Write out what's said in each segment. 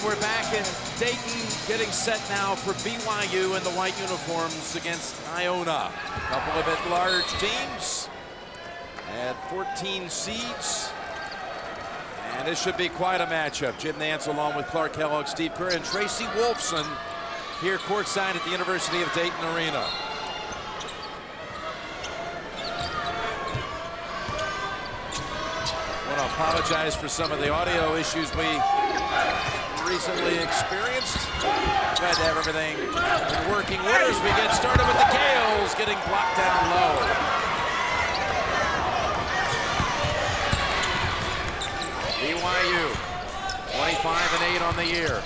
right, we're back in Dayton, getting set now for BYU in the white uniforms against Iona. A couple of at-large teams and 14 seeds. And this should be quite a matchup. Jim Nance along with Clark Kellogg, Steve Kerr, and Tracy Wolfson here courtside at the University of Dayton Arena. I want to apologize for some of the audio issues we recently experienced. Glad to have everything in working order as we get started with the Gales getting blocked down low. BYU 25-8 on the year.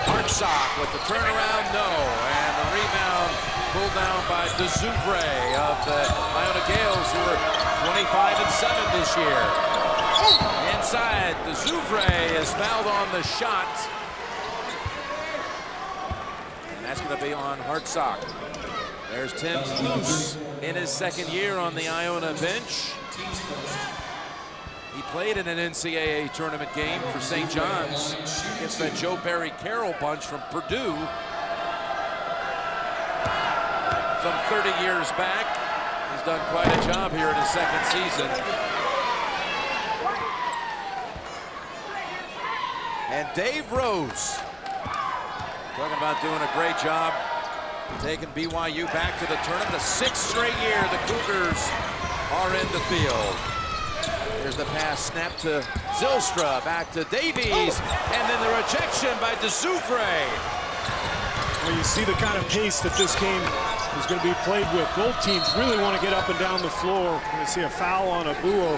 Hartsock with the turnaround, no, and the rebound pulled down by DeZouvre of the Iona Gales, who are 25-7 this year. Inside, DeZouvre is fouled on the shot. And that's going to be on Hartsock. There's Tim Luce in his second year on the Iona bench. He played in an NCAA tournament game for St. John's against that Joe Barry Carroll bunch from Purdue. Some 30 years back. He's done quite a job here in his second season. And Dave Rose, talking about doing a great job taking BYU back to the tournament. The 6th straight year the Cougars are in the field. Here's the pass, snap to Zylstra, back to Davies, and then the rejection by DeZouvre. Well, you see the kind of pace that this game is going to be played with. Both teams really want to get up and down the floor. We're going to see a foul on Abuo.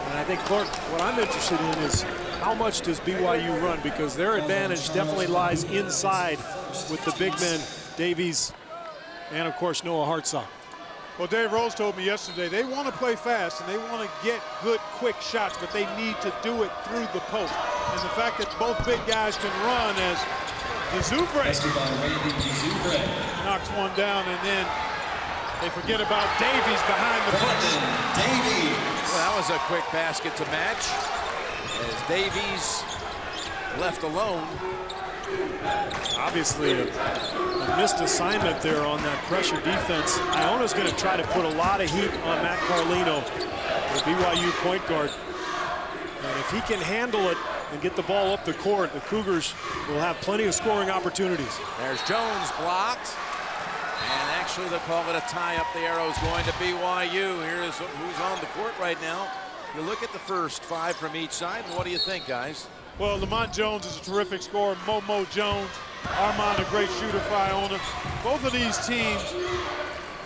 And I think, Clark, what I'm interested in is how much does BYU run? Because their advantage definitely lies inside with the big men, Davies, and of course Noah Hartsock. Well, Dave Rose told me yesterday they want to play fast and they want to get good, quick shots, but they need to do it through the post. And the fact that both big guys can run, as DeZouvre knocks one down, and then they forget about Davies behind the press. Well, that was a quick basket to match as Davies left alone. Obviously a missed assignment there on that pressure defense. Iona's going to try to put a lot of heat on Matt Carlino, the BYU point guard. And if he can handle it and get the ball up the court, the Cougars will have plenty of scoring opportunities. There's Jones blocked. And actually they'll call it a tie. Up the arrows going to BYU. Here's who's on the court right now. You look at the first 5 from each side, and what do you think, guys? Well, Lamont Jones is a terrific scorer. Momo Jones, Armand, a great shooter for Iona. Both of these teams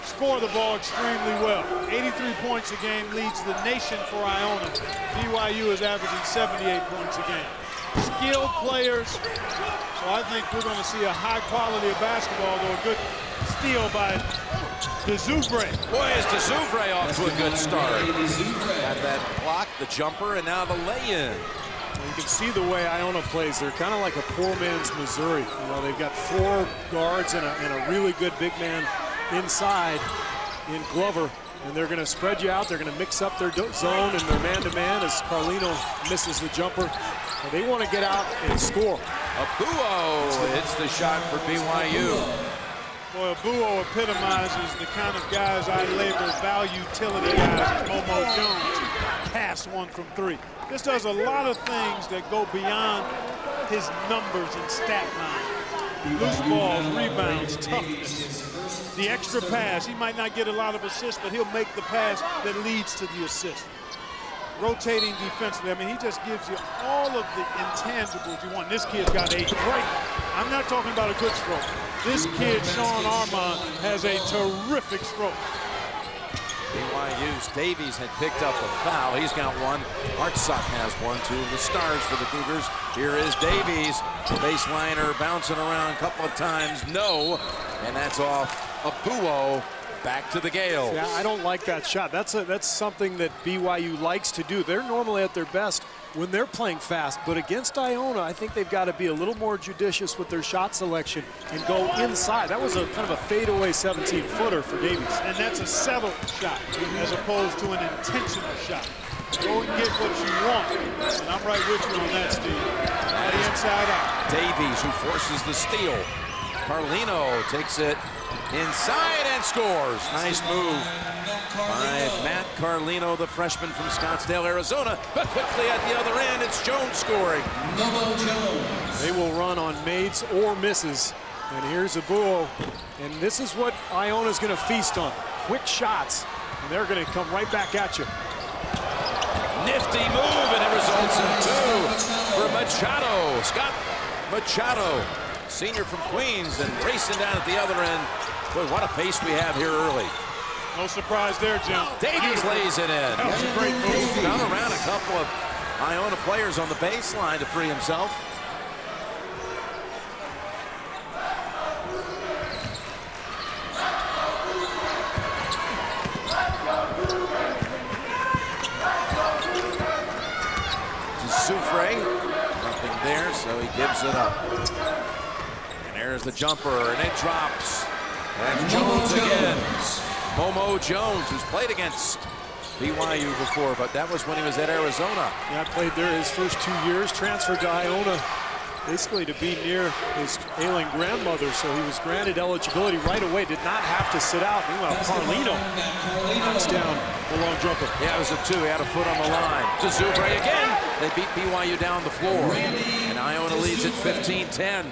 score the ball extremely well. 83 points a game leads the nation for Iona. BYU is averaging 78 points a game. Skilled players, so I think we're going to see a high quality of basketball, though a good steal by DeZouvre. Boy, is DeZouvre off to a good start. Had that block, the jumper, and now the lay-in. You can see the way Iona plays. They're kind of like a poor man's Missouri. You know, they've got 4 guards and a really good big man inside in Glover, and they're going to spread you out. They're going to mix up their zone and their man-to-man as Carlino misses the jumper. And they want to get out and score. Abuo hits the shot for BYU. Boy, Abuo epitomizes the kind of guys I label value-utility guys as Momo Jones. Cast one from 3. This does a lot of things that go beyond his numbers and stat line. Loose balls, rebounds, toughness. The extra pass, he might not get a lot of assists, but he'll make the pass that leads to the assist. Rotating defensively, I mean, he just gives you all of the intangibles you want. This kid's got a great, I'm not talking about a good stroke. This kid, Sean Armand, has a terrific stroke. BYU's Davies had picked up a foul. He's got one. Hartsock has one, 2 of the stars for the Cougars. Here is Davies. Baseliner bouncing around a couple of times. No. And that's off Abuo. Back to the Gales. Yeah, I don't like that shot. That's something that BYU likes to do. They're normally at their best when they're playing fast, but against Iona, I think they've got to be a little more judicious with their shot selection and go inside. That was a kind of a fadeaway 17-footer for Davies. And that's a settled shot as opposed to an intentional shot. Go and get what you want. And I'm right with you on that, Steve. The inside out. Davies, who forces the steal. Carlino takes it inside and scores. Nice move by Matt Carlino, the freshman from Scottsdale, Arizona. But quickly at the other end, it's Jones scoring. They will run on mades or misses. And here's Abuo. And this is what Iona's going to feast on. Quick shots. And they're going to come right back at you. Nifty move, and it results in 2 for Machado. Scott Machado, senior from Queens, and racing down at the other end. Boy, what a pace we have here early. No surprise there, Jim. Davies lays it in. That was a great move. Down around a couple of Iona players on the baseline to free himself. Soufre, nothing there, so he gives it up. And there's the jumper, and it drops. And Jones again. Momo Jones, who's played against BYU before, but that was when he was at Arizona. Yeah, played there his first 2 years, transferred to Iona, basically to be near his ailing grandmother, so he was granted eligibility right away, did not have to sit out. Meanwhile, Carlino knocks down the long jumper. Yeah, it was a 2. He had a foot on the line. To Zubre again. They beat BYU down the floor. And Iona leads at 15-10.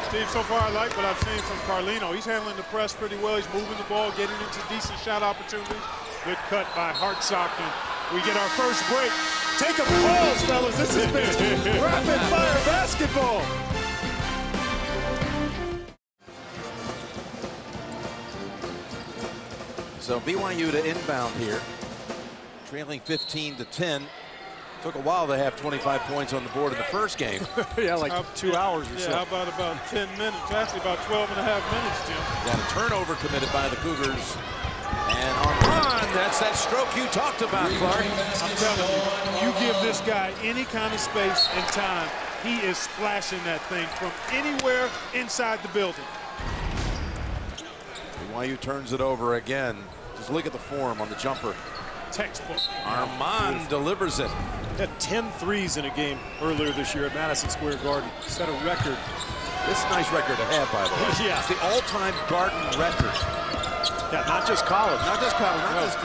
Steve, so far I like what I've seen from Carlino. He's handling the press pretty well. He's moving the ball, getting into decent shot opportunities. Good cut by Hartsock, and we get our first break. Take a pause, fellas. This has been rapid fire basketball. So BYU to inbound here, trailing 15-10. Took a while to have 25 points on the board in the first game. Yeah, like 2 hours or so. Yeah, how about 10 minutes? Actually, about 12 and a half minutes, Jim. Got a turnover committed by the Cougars. And on run, that's that stroke you talked about, Clark. I'm telling you, you give this guy any kind of space and time, he is splashing that thing from anywhere inside the building. BYU turns it over again. Just look at the form on the jumper. Textbook. Armand delivers it. He had 10 threes in a game earlier this year at Madison Square Garden. Set a record. This is a nice record to have, by the way. Yeah. It's the all-time Garden record. Yeah, not just college. Not just college, not just,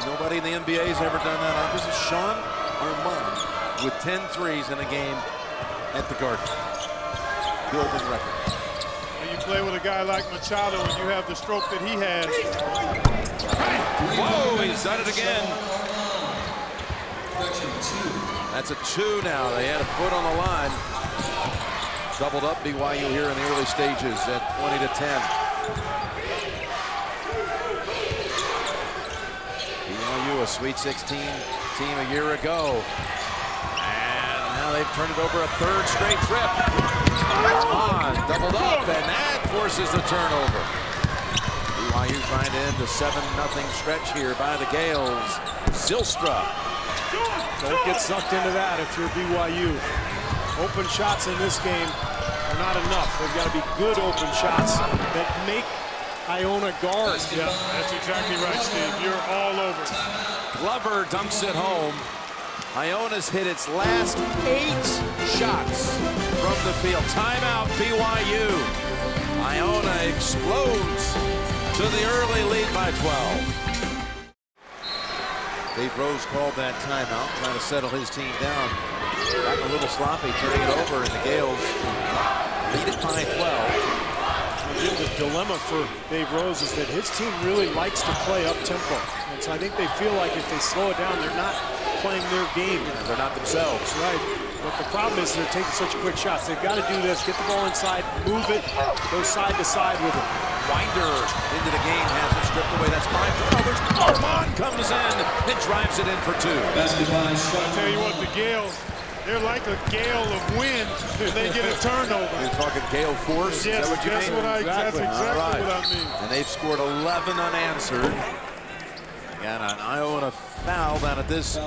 nobody in the NBA has ever done that. This is Sean Armand with 10 threes in a game at the Garden. Building record. When you play with a guy like Machado and you have the stroke that he has. Whoa, he's done it again. That's a 2 now. They had a foot on the line. Doubled up BYU here in the early stages at 20-10. BYU, a Sweet 16 team a year ago. And now they've turned it over a third straight trip. On, doubled up, and that forces the turnover. BYU trying to end a 7-0 stretch here by the Gales. Zylstra. Don't get sucked into that if you're BYU. Open shots in this game are not enough. They've got to be good open shots that make Iona guard. Yeah, that's exactly right, Steve. You're all over. Glover dunks it home. Iona's hit its last 8 shots from the field. Timeout, BYU. Iona explodes to the early lead by 12. Dave Rose called that timeout, trying to settle his team down. Got a little sloppy, turning it over, and the Gales lead it by 12. The dilemma for Dave Rose is that his team really likes to play up-tempo. And so I think they feel like if they slow it down, they're not playing their game. And they're not themselves. Right. But the problem is they're taking such quick shots. They've got to do this, get the ball inside, move it, go side to side with it. Winder into the game, has it stripped away. That's 5 turnovers. Armand comes in and drives it in for 2. I'll tell you what, the Gales, they're like a gale of wind when they get a turnover. You're talking Gale force? Yes, Is that what you that's mean? that's exactly All right. what I mean. And they've scored 11 unanswered. Got an Iona foul down at this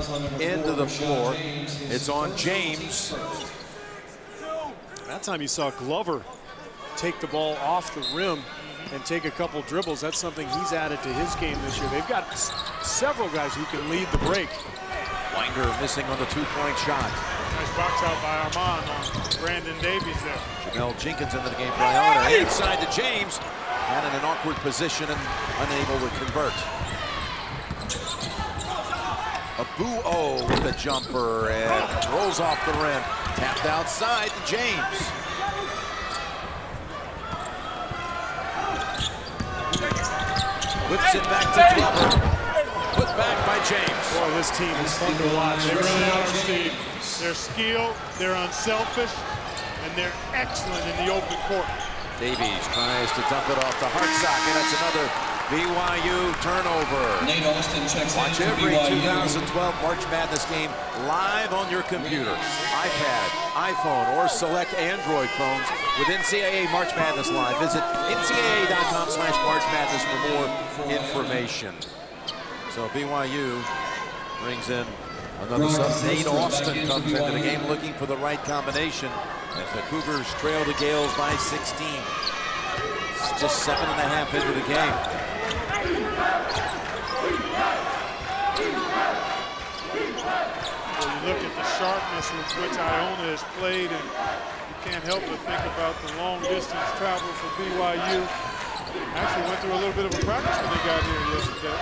end of the floor. It's on James. That time you saw Glover take the ball off the rim and take a couple dribbles. That's something he's added to his game this year. They've got several guys who can lead the break. Winder missing on the two-point shot. Nice box out by Armand on Brandon Davies there. Jamel Jenkins into the game for Iona. Inside to James. And in an awkward position and unable to convert. Abuo with a jumper and rolls off the rim. Tapped outside to James. Whips it back to Glover. Put back by James. Boy, this team is fun to watch. They really are, Steve. They're skilled, they're unselfish, and they're excellent in the open court. Davies tries to dump it off to Hartsock, and that's another BYU turnover. Nate Austin checks Watch in every BYU. 2012 March Madness game live on your computer, iPad, iPhone, or select Android phones with NCAA March Madness Live. Visit ncaa.com/March Madness for more information. So BYU brings in another sub. Nate Austin comes into the game looking for the right combination as the Cougars trail the Gales by 16. It's just 7.5 into the game. Well, you look at the sharpness with which Iona has played, and you can't help but think about the long distance travel for BYU. Actually went through a little bit of a practice when they got here yesterday.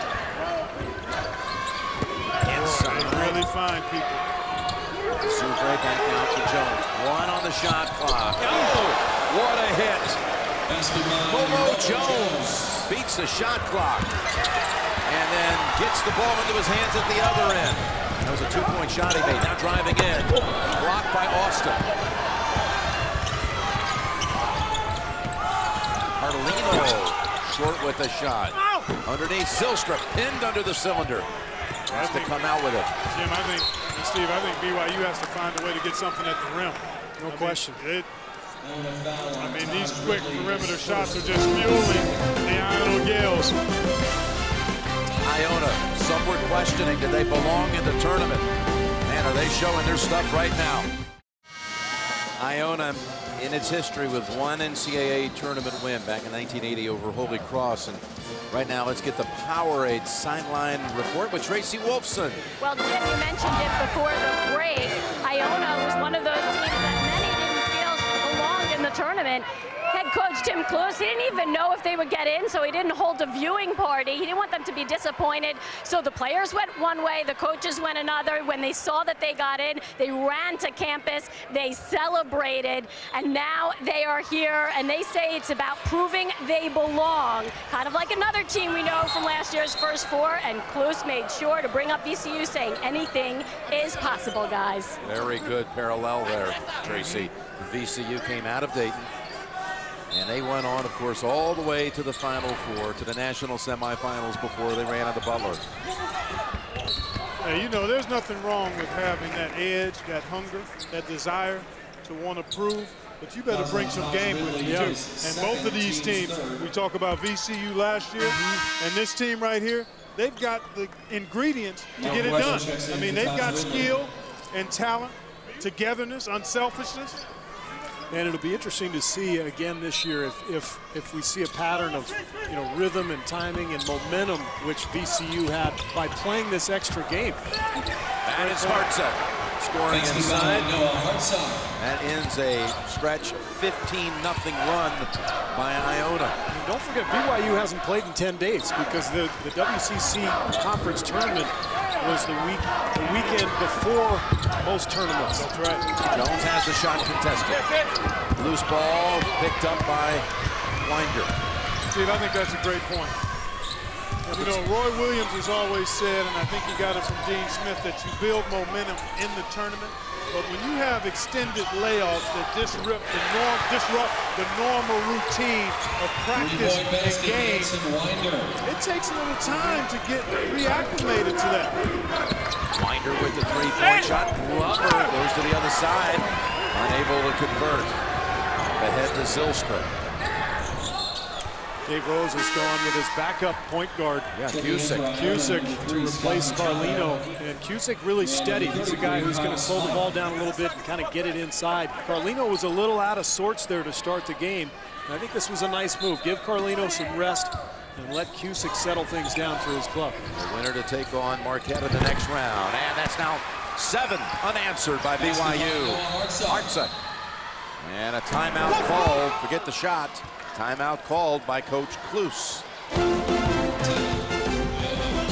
Inside. They really find people. Souvre back out to Jones. One on the shot clock. Oh, what a hit. Momo Jones beats the shot clock and then gets the ball into his hands at the other end. That was a two-point shot he made. Now driving in. Blocked by Austin. Carlino short with the shot. Underneath Silstra, pinned under the cylinder. Has to come out with it. Jim, Steve, I think BYU has to find a way to get something at the rim. No question. These quick perimeter shots are just fueling the Iona Gales. Iona, some were questioning, did they belong in the tournament? Man, are they showing their stuff right now? Iona, in its history, with one NCAA tournament win back in 1980 over Holy Cross. And right now, let's get the Powerade sideline report with Tracy Wolfson. Well, Jim, you mentioned it before the break. Iona was one of those teams that many didn't feel belonged in the tournament. Head coach Tim Cluess, he didn't even know if they would get in, so he didn't hold a viewing party. He didn't want them to be disappointed. So the players went one way, the coaches went another. When they saw that they got in, they ran to campus, they celebrated, and now they are here, and they say it's about proving they belong. Kind of like another team we know from last year's First Four, and Cluess made sure to bring up VCU, saying anything is possible, guys. Very good parallel there, Tracy. VCU came out of Dayton. And they went on, of course, all the way to the Final Four, to the national semifinals before they ran out of Butler. Hey, you know, there's nothing wrong with having that edge, that hunger, that desire to want to prove, but you better bring some game with you, too. And both of these teams, we talk about VCU last year, and this team right here, they've got the ingredients to get it done. I mean, they've got skill and talent, togetherness, unselfishness. And it'll be interesting to see again this year if we see a pattern of rhythm and timing and momentum which VCU had by playing this extra game. That is Hartsock scoring inside. That ends a stretch 15-0 run by Iona. And don't forget, BYU hasn't played in 10 days because the WCC conference tournament was the weekend before most tournaments. That's right. Jones has the shot contested. Loose ball picked up by Winder. Steve, I think that's a great point. You know, Roy Williams has always said, and I think he got it from Dean Smith, that you build momentum in the tournament. But when you have extended layoffs that disrupt the normal routine of practice and games, it takes a little time to get reacclimated to that. Winder with the three-point shot. Glover goes to the other side, unable to convert. Ahead to Zylstra. Dave Rose has gone with his backup point guard. Yeah, Cusick to replace Carlino. And Cusick really steady. He's a guy who's going to slow the ball down a little bit and kind of get it inside. Carlino was a little out of sorts there to start the game. And I think this was a nice move. Give Carlino some rest and let Cusick settle things down for his club. The winner to take on Marquette in the next round. And that's now 7 unanswered by BYU. Hartsock. And a timeout called. Forget the shot. Timeout called by Coach Klus.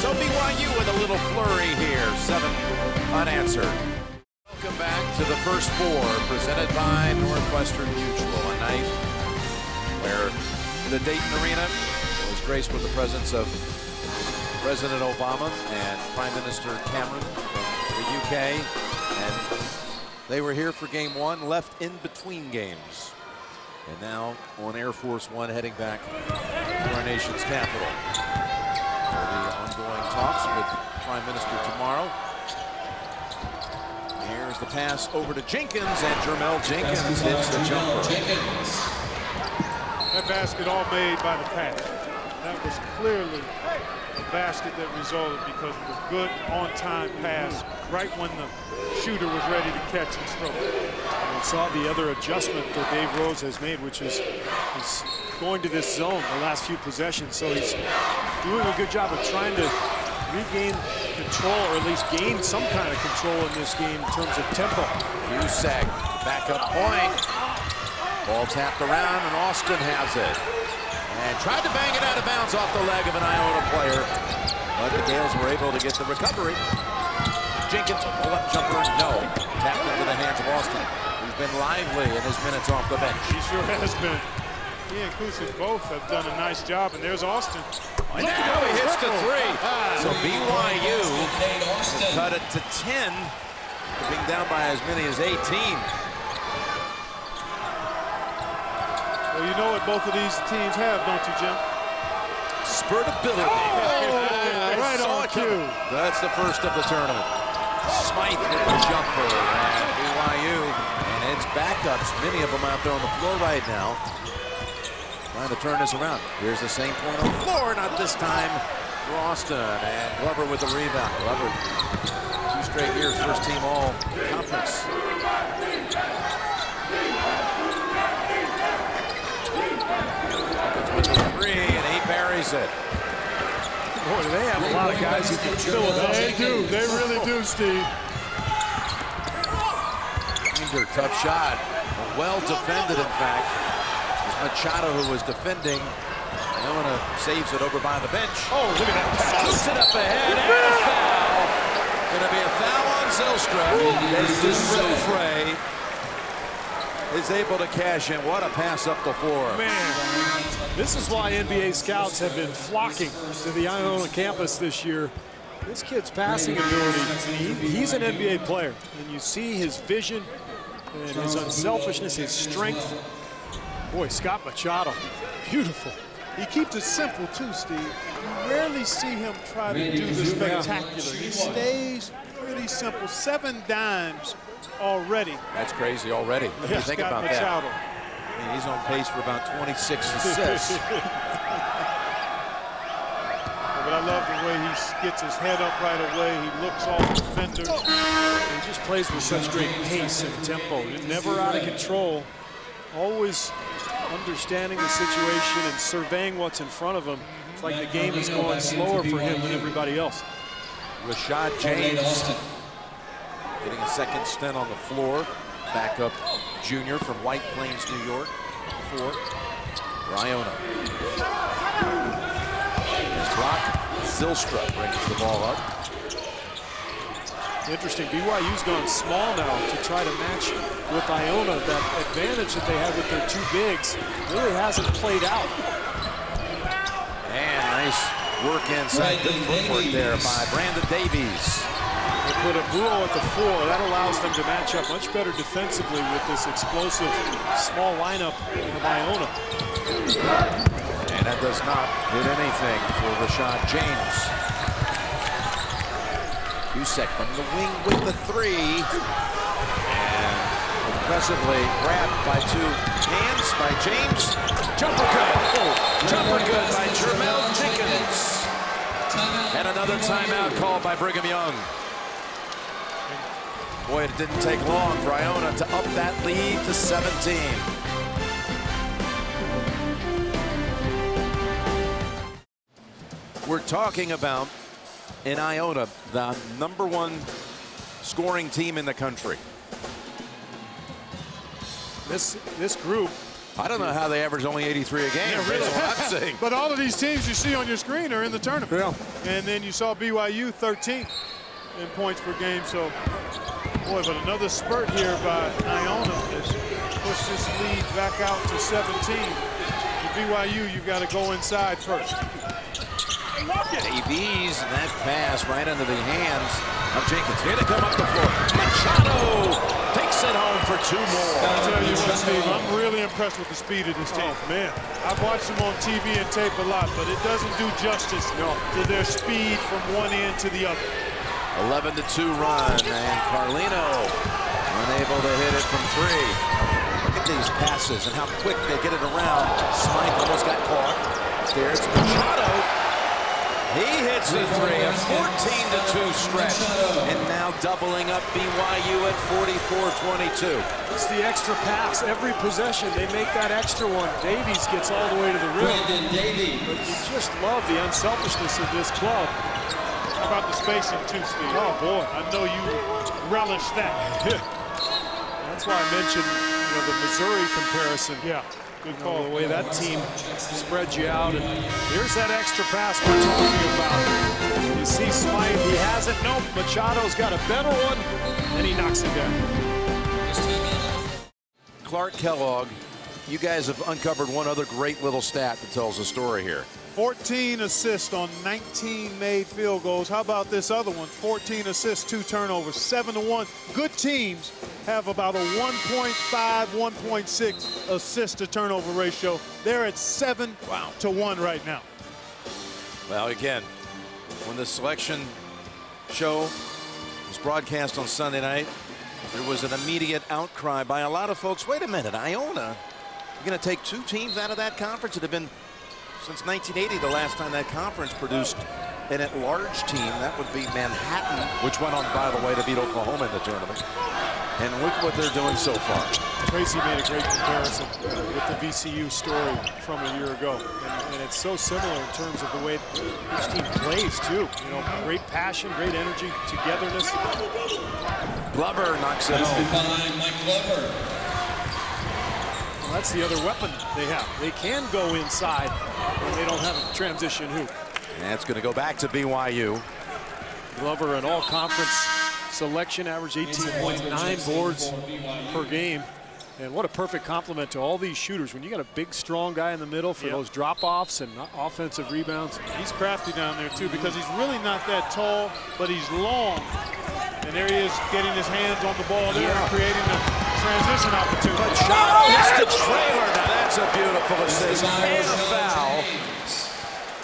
So BYU with a little flurry here. 7 unanswered. Welcome back to the first 4 presented by Northwestern Mutual. A night where the Dayton Arena was graced with the presence of President Obama and Prime Minister Cameron from the UK. And they were here for game 1, left in between games. And now on Air Force One heading back to our nation's capital. There'll be ongoing talks with Prime Minister tomorrow. Here's the pass over to Jenkins, and Jermel Jenkins hits the jumper. That basket all made by the pass. That was clearly a basket that resulted because of a good on-time pass right when the shooter was ready to catch and throw. We saw the other adjustment that Dave Rose has made, which is he's going to this zone the last few possessions. So he's doing a good job of trying to regain control, or at least gain some kind of control in this game in terms of tempo. Cusack, backup point. Ball tapped around, and Austin has it. And tried to bang it out of bounds off the leg of an Iona player. But the Gales were able to get the recovery. Jenkins, pull-up jumper, no. Tapped into the hands of Austin, who's been lively in his minutes off the bench. He sure has been. He and Kusic both have done a nice job, and there's Austin. And now he hits the 3. So BYU cut it to 10, being down by as many as 18. Well, you know what both of these teams have, don't you, Jim? Spurt ability. Right on cue. That's the first of the tournament. Smythe with the jumper, and BYU and its backups, many of them out there on the floor right now, trying to turn this around. Here's the same point on the floor, not this time for Austin, and Glover with the rebound. Glover, 2 straight years, first team all conference. With the 3, and he buries it. Boy, they have a lot of guys who can fill it up. They do. They really do, Steve. Tough shot. Well defended, in fact. It was Machado who was defending. Iona saves it over by the bench. Oh, look at that pass. Puts it up ahead, and a foul. Going to be a foul on Zylstra. Zylfrey is able to cash in. What a pass up the floor. Man, this is why NBA scouts have been flocking to the Iona campus this year. This kid's passing ability, he's an NBA player. And you see his vision and his unselfishness, his strength. Boy, Scott Machado, beautiful. He keeps it simple, too, Steve. You rarely see him try to do the spectacular. He stays pretty simple. 7 dimes already. That's crazy already. What do you think about Machado. that? I mean, he's on pace for about 26 assists. But I love the way he gets his head up right away. He looks off defenders. He just plays with such great pace and tempo. Never out of control. Always understanding the situation and surveying what's in front of him. It's like the game is going slower for him than everybody else. Rashad James getting a second stint on the floor. Backup junior from White Plains, New York, for Iona. His block, Zylstra brings the ball up. Interesting, BYU's gone small now to try to match with Iona. That advantage that they have with their 2 bigs really hasn't played out. And nice work inside. Good footwork there by Brandon Davies. They put a Buo at the 4. That allows them to match up much better defensively with this explosive small lineup of Iona. And that does not hit anything for Rashad James. Cusick from the wing with the 3. And Impressively grabbed by two hands by James. Jumper good. Jumper good by Jermel Jenkins. And another timeout called by Brigham Young. Boy, it didn't take long for Iona to up that lead to 17. We're talking about, in Iona, the #1 scoring team in the country. This group, I don't know how they average only 83 a game. Yeah, really. That's what I'm saying. But all of these teams you see on your screen are in the tournament. Yeah. And then you saw BYU 13th in points per game. So, boy, but another spurt here by Iona has pushed this lead back out to 17. For BYU, you've got to go inside first. Davies, and that pass right into the hands of Jenkins. Here to come up the floor. Machado takes it home for 2 more. I'll tell you what, Steve, I'm really impressed with the speed of this team. Oh, man. I've watched them on TV and tape a lot, but it doesn't do justice to their speed from one end to the other. 11-2 run, and Carlino unable to hit it from 3. Look at these passes and how quick they get it around. Smythe almost got caught. There's Machado. He hits the 3, a 14-2 stretch, and now doubling up BYU at 44-22. It's the extra pass. Every possession, they make that extra one. Davies gets all the way to the rim. But you just love the unselfishness of this club. How about the spacing too, Steve? Oh, boy. I know you relish that. That's why I mentioned, the Missouri comparison. Yeah. Good call. The way that team spreads you out. And here's that extra pass we're talking about. You see Smythe, he has it. Nope, Machado's got a better one, and he knocks it down. Clark Kellogg, you guys have uncovered one other great little stat that tells the story here. 14 assists on 19 made field goals. How about this other one? 14 assists, 2 turnovers, 7-1. Good teams have about a 1.5, 1.6 assist to turnover ratio. They're at 7-1 right now. Well, again, when the selection show was broadcast on Sunday night, there was an immediate outcry by a lot of folks. Wait a minute, Iona, you're going to take 2 teams out of that conference? It had been since 1980 the last time that conference produced an at-large team. That would be Manhattan, which went on, by the way, to beat Oklahoma in the tournament. And look what they're doing so far. Tracy made a great comparison with the VCU story from a year ago. And it's so similar in terms of the way each team plays, too. Great passion, great energy, togetherness. Glover knocks it home. Mike Glover. Well, that's the other weapon they have. They can go inside when they don't have a transition hoop. That's going to go back to BYU. Glover, an all-conference selection, average 18 points, 9 boards per game. And what a perfect complement to all these shooters. When you got a big, strong guy in the middle for those drop-offs and offensive rebounds. He's crafty down there, too, because he's really not that tall, but he's long. And there he is getting his hands on the ball there and creating a transition opportunity. Shot hits the trailer. Now that's a beautiful assist and a foul.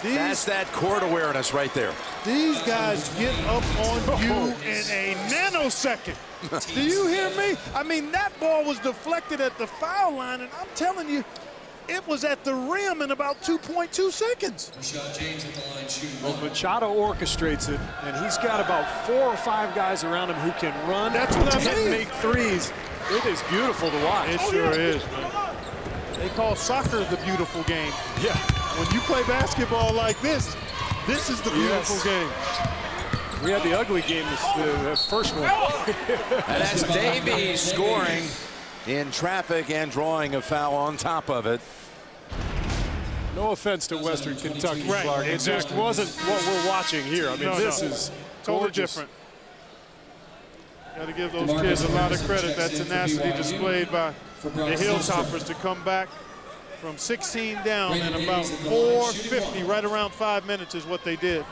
That's that court awareness right there. These guys get up on you in a nanosecond. Do you hear me? I mean, that ball was deflected at the foul line, and I'm telling you, it was at the rim in about 2.2 seconds. Well, Machado orchestrates it, and he's got about 4 or 5 guys around him who can run. That's what I mean. Make threes. It is beautiful to watch. It sure is, man. They call soccer the beautiful game. Yeah. When you play basketball like this is the beautiful game. We had the ugly game, the first one. And that's Davies scoring in traffic and drawing a foul on top of it. No offense to Western Kentucky, Clark. It just wasn't what we're watching here. I mean, this is totally different. Got to give those kids a lot of credit. That tenacity displayed by the Hilltoppers to come back from 16 down in about 4:50, right around 5 minutes is what they did.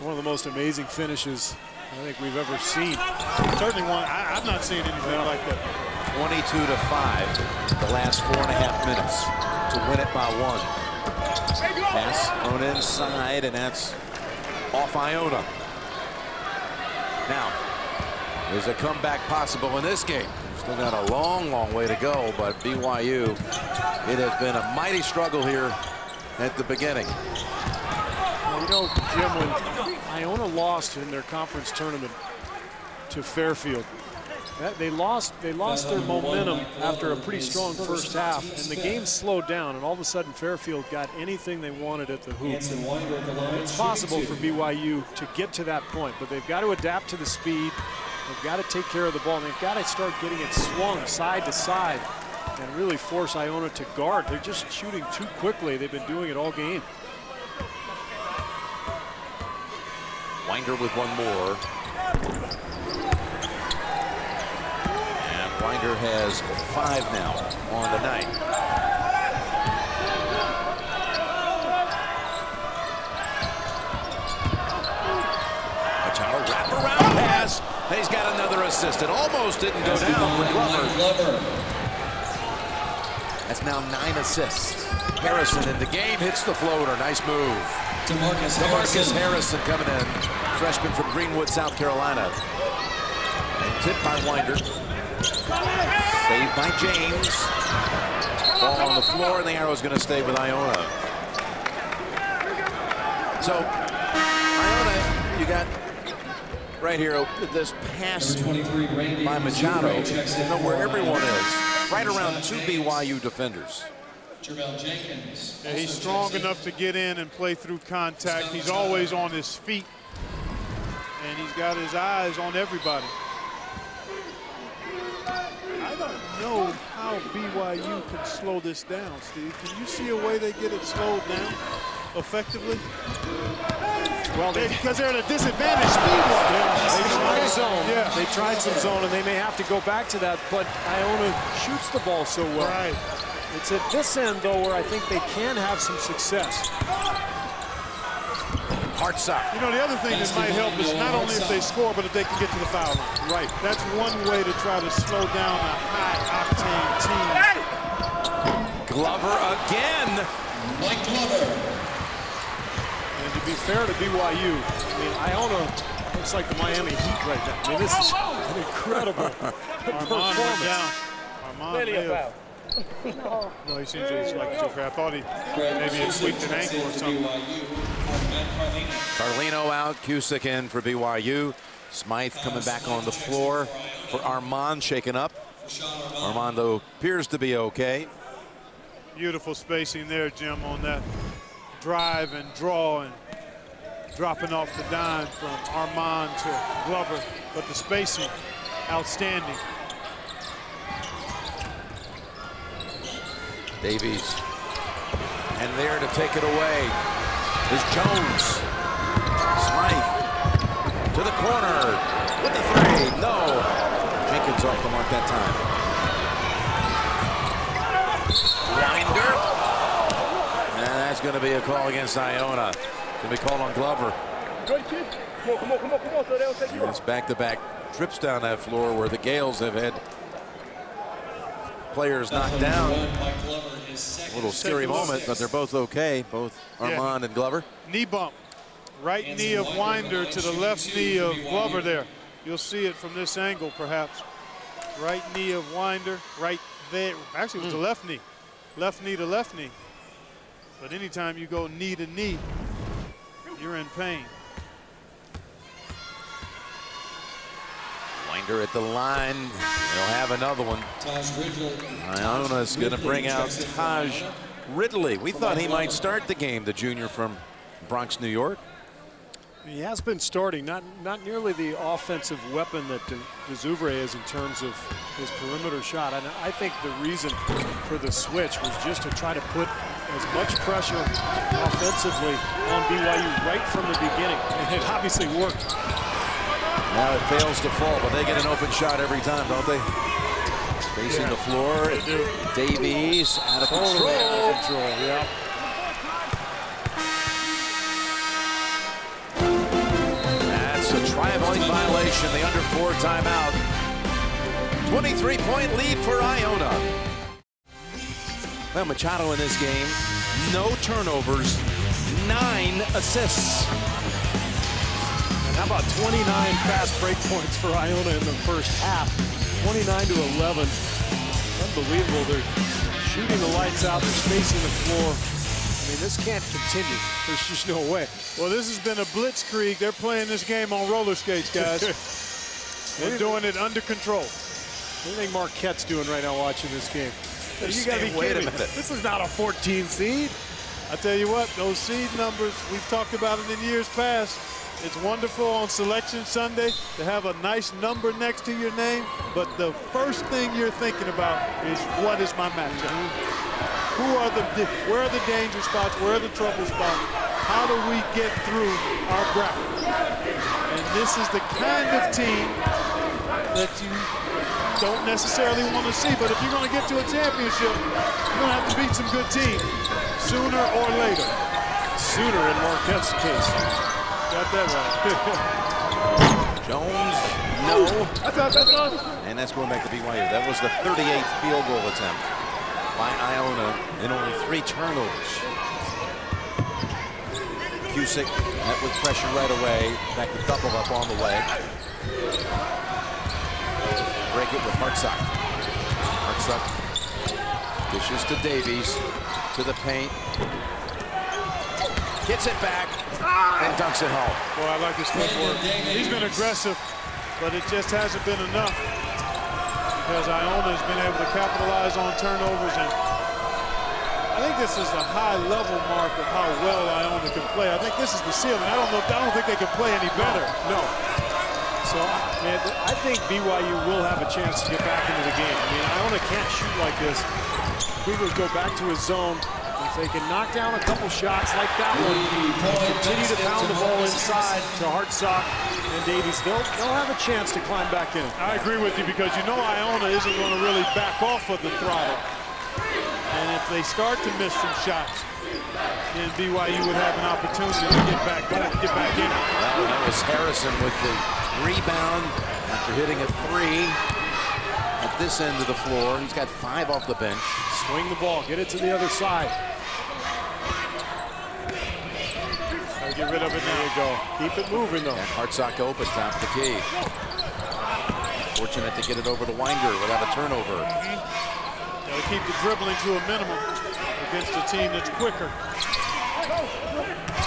One of the most amazing finishes I think we've ever seen. Certainly one, I've not seen anything like that. 22-5, the last 4.5 minutes to win it by 1. Pass on inside, and that's off Iona. Now, is a comeback possible in this game? Still got a long, long way to go, but BYU, it has been a mighty struggle here at the beginning. Well, you know, Jim, when Iona lost in their conference tournament to Fairfield, they lost their momentum after a pretty strong first half, and the game slowed down, and all of a sudden Fairfield got anything they wanted at the hoop. It's possible for BYU to get to that point, but they've got to adapt to the speed. They've got to take care of the ball, and they've got to start getting it swung side to side and really force Iona to guard. They're just shooting too quickly. They've been doing it all game. Winder with one more. And Winder has 5 now on the night. Machado wraparound pass. He's got another assist. It almost didn't go down for Glover. That's now 9 assists. Harrison in the game, hits the floater. Nice move. DeMarcus Harrison coming in. Freshman from Greenwood, South Carolina. And tipped by Winder. Saved by James. Ball on the floor, and the arrow's going to stay with Iona. So, Iona, you got right here this pass by Machado. You know where everyone is. Right around 2 BYU defenders. Yeah, he's strong enough to get in and play through contact. He's always on his feet, and he's got his eyes on everybody. I don't know how BYU can slow this down, Steve. Can you see a way they get it slowed down effectively? Well, because they're at a disadvantage speed-wise. They tried zone. Yeah. They tried some zone, and they may have to go back to that, but Iona shoots the ball so well. Right. It's at this end, though, where I think they can have some success. Hartsock. You know, the other thing that might help is not only if they score, but if they can get to the foul line. Right. That's one way to try to slow down a high-octane team. Glover again. Mike Glover. And to be fair to BYU, I mean, Iona looks like the Miami Heat right now. I mean, this is an incredible performance. Armand may have. No, he seems like a joker. I thought he maybe had tweaked an ankle or something. Carlino out, Cusick in for BYU. Smythe coming back on the floor for Armand, shaken up. Armando appears to be okay. Beautiful spacing there, Jim, on that drive and draw and dropping off the dime from Armand to Glover. But the spacing, outstanding. Davies, and there to take it away is Jones. Smythe to the corner with the 3. No. Jenkins off the mark that time. Winder. And that's going to be a call against Iona. Going to be called on Glover. Good kid. Come on, so they don't take you It's back-to-back trips down that floor where the Gales have had players knocked down. A little scary moment, but they're both okay, both Armand and Glover. Knee bump. Right knee of Winder to the left knee of Glover there. You'll see it from this angle, perhaps. Right knee of Winder, right there. Actually, it was the left knee. Left knee to left knee. But anytime you go knee to knee, you're in pain. Winder at the line. He'll have another one. Iona's going to bring out Taj Ridley. We thought he might start the game, the junior from Bronx, New York. He has been starting, not nearly the offensive weapon that DeZouvre is in terms of his perimeter shot. And I think the reason for the switch was just to try to put as much pressure offensively on BYU right from the beginning. And it obviously worked. Now it fails to fall, but they get an open shot every time, don't they? Facing the floor. Davies out of control. Out of control, yeah. That's a traveling violation, the under 4 timeout. 23-point lead for Iona. Well, Machado in this game, no turnovers, 9 assists. And How about 29 fast break points for Iona in the first half? 29-11. Unbelievable. They're shooting the lights out. They're spacing the floor. I mean, this can't continue. There's just no way. Well, this has been a blitzkrieg. They're playing this game on roller skates, guys. They're doing it under control. What do you think Marquette's doing right now watching this game? You gotta be kidding me. This is not a 14 seed. I tell you what, those seed numbers, we've talked about it in years past. It's wonderful on Selection Sunday to have a nice number next to your name, but the first thing you're thinking about is, what is my matchup? Where are the danger spots? Where are the trouble spots? How do we get through our bracket? And this is the kind of team that you don't necessarily want to see, but if you're going to get to a championship, you're going to have to beat some good teams sooner or later. Sooner in Marquette's case. Got that right. Jones, no. And that's going back to BYU. That was the 38th field goal attempt by Iona and only 3 turnovers. Cusick met with pressure right away. Back to double up on the way. Break it with Hartsock. Hartsock dishes to Davies, to the paint. Gets it back and dunks it home. Boy, I like his footwork. He's been aggressive, but it just hasn't been enough because Iona has been able to capitalize on turnovers, and I think this is the high-level mark of how well Iona can play. I think this is the ceiling. I don't think they can play any better. No. So, man, I think BYU will have a chance to get back into the game. I mean, Iona can't shoot like this. Cougars go back to his zone. If they can knock down a couple shots like that one, continue to pound the ball inside to Hartsock and Davies, they'll have a chance to climb back in. I agree with you because you know Iona isn't going to really back off of the throttle. And if they start to miss some shots, then BYU would have an opportunity to get back in. Well, that was Harrison with the rebound after hitting a 3 at this end of the floor. He's got 5 off the bench. Swing the ball, get it to the other side. Get rid of it. There you go. Keep it moving, though. And Hartsock open, top of the key. Fortunate to get it over to Winder without a turnover. Got to keep the dribbling to a minimum against a team that's quicker.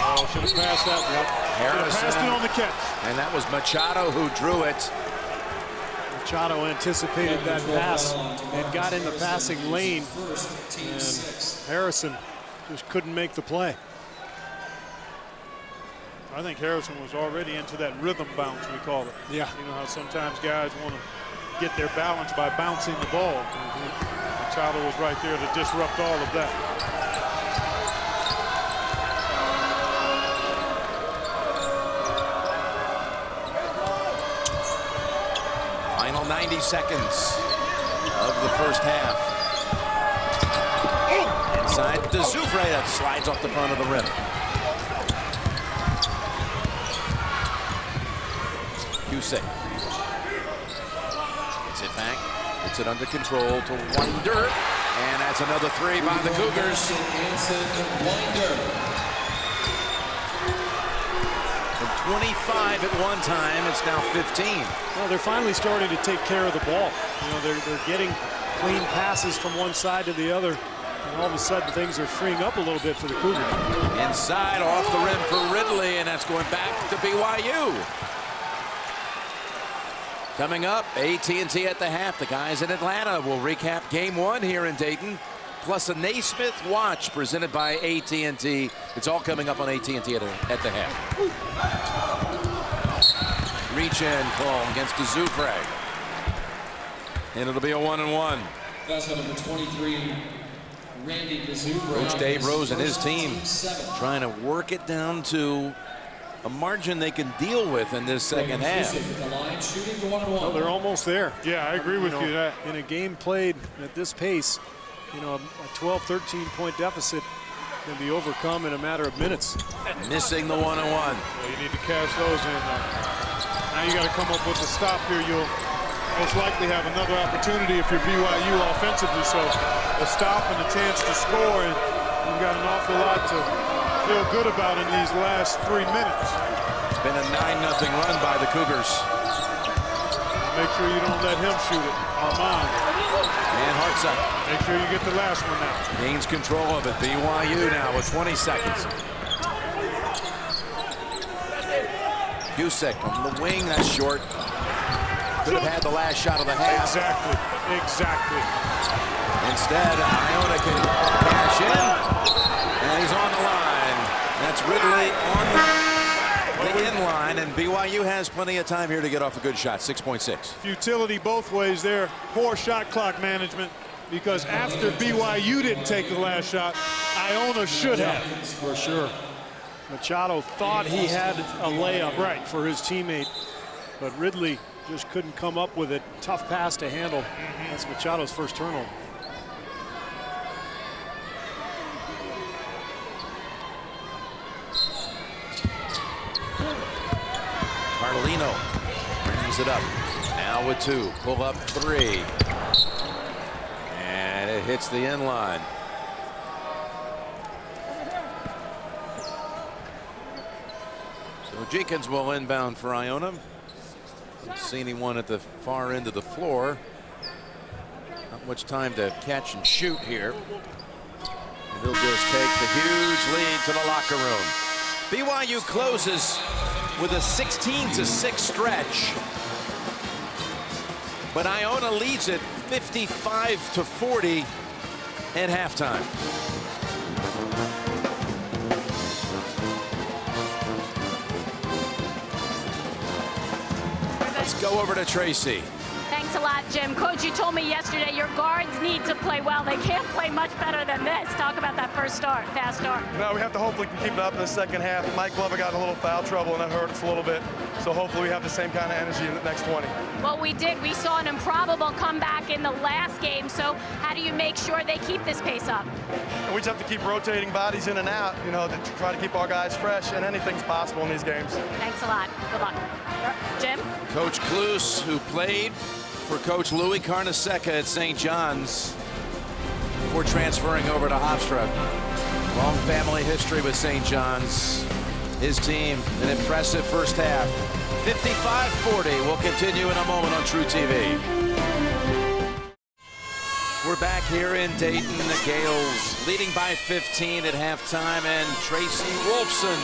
Oh, should have passed that one. Harrison. Passed it on the catch. And that was Machado who drew it. Machado anticipated that pass and got in the passing lane. And Harrison just couldn't make the play. I think Harrison was already into that rhythm bounce, we call it. Yeah. You know how sometimes guys want to get their balance by bouncing the ball. Machado was right there to disrupt all of that. Final 90 seconds of the first half. Inside to Zoufre, that slides off the front of the rim. Cusick gets it back, gets it under control to Winder, and that's another 3 by the Cougars. From 25 at one time, it's now 15. Well, they're finally starting to take care of the ball. You know, they're getting clean passes from one side to the other, and all of a sudden things are freeing up a little bit for the Cougars. Inside, off the rim for Ridley, and that's going back to BYU. Coming up, AT&T at the half. The guys in Atlanta will recap game 1 here in Dayton, plus a Naismith watch presented by AT&T. It's all coming up on AT&T at the half. Reach in call against Zoufre. And it'll be a 1-and-1. That's number 23, Randy Zoufre. Coach Dave Rose and his team trying to work it down to a margin they can deal with in this second half. Well, they're almost there. Yeah, I agree with you. That in a game played at this pace, you know, a 12, 13-point deficit can be overcome in a matter of minutes. Missing the 1-and-1. well, you need to cash those in. Now you got to come up with a stop here. You'll most likely have another opportunity if you're BYU offensively. So a stop and a chance to score, and you've got an awful lot to feel good about in these last 3 minutes. It's been a 9-0 run by the Cougars. Make sure you don't let him shoot it. Armand. And Hartsock. Make sure you get the last one now. Gains control of it. BYU now with 20 seconds. Busek on the wing. That's short. Could have had the last shot of the half. Exactly. Exactly. Instead, Iona can cash in. And he's on the line. That's Ridley on the in line. And BYU has plenty of time here to get off a good shot. 6.6. Futility both ways there. Poor shot clock management. Because after BYU didn't take the last shot, Iona should have. For sure. Machado thought he had a layup for his teammate, but Ridley just couldn't come up with it. Tough pass to handle. That's Machado's first turnover. Carlino brings it up. Now with 2. Pull up 3. And it hits the end line. So Jenkins will inbound for Iona. Don't see anyone at the far end of the floor. Not much time to catch and shoot here. And they'll just take the huge lead to the locker room. BYU closes with a 16-6 stretch. But Iona leads it 55-40 at halftime. Let's go over to Tracy. Thanks a lot, Jim. Coach, you told me yesterday your guards need to play well. They can't play much better than this. Talk about that first start, fast start. No, we have to hopefully keep it up in the second half. Mike Glover got in a little foul trouble, and that hurt us a little bit. So hopefully we have the same kind of energy in the next 20. Well, we did. We saw an improbable comeback in the last game. So how do you make sure they keep this pace up? And we just have to keep rotating bodies in and out, you know, to try to keep our guys fresh, and anything's possible in these games. Thanks a lot. Good luck. Jim? Coach Kloos, who played for Coach Louis Carnesecca at St. John's before transferring over to Hofstra. Long family history with St. John's. His team, an impressive first half. 55-40 will continue in a moment on True TV. We're back here in Dayton. The Gales leading by 15 at halftime, and Tracy Wolfson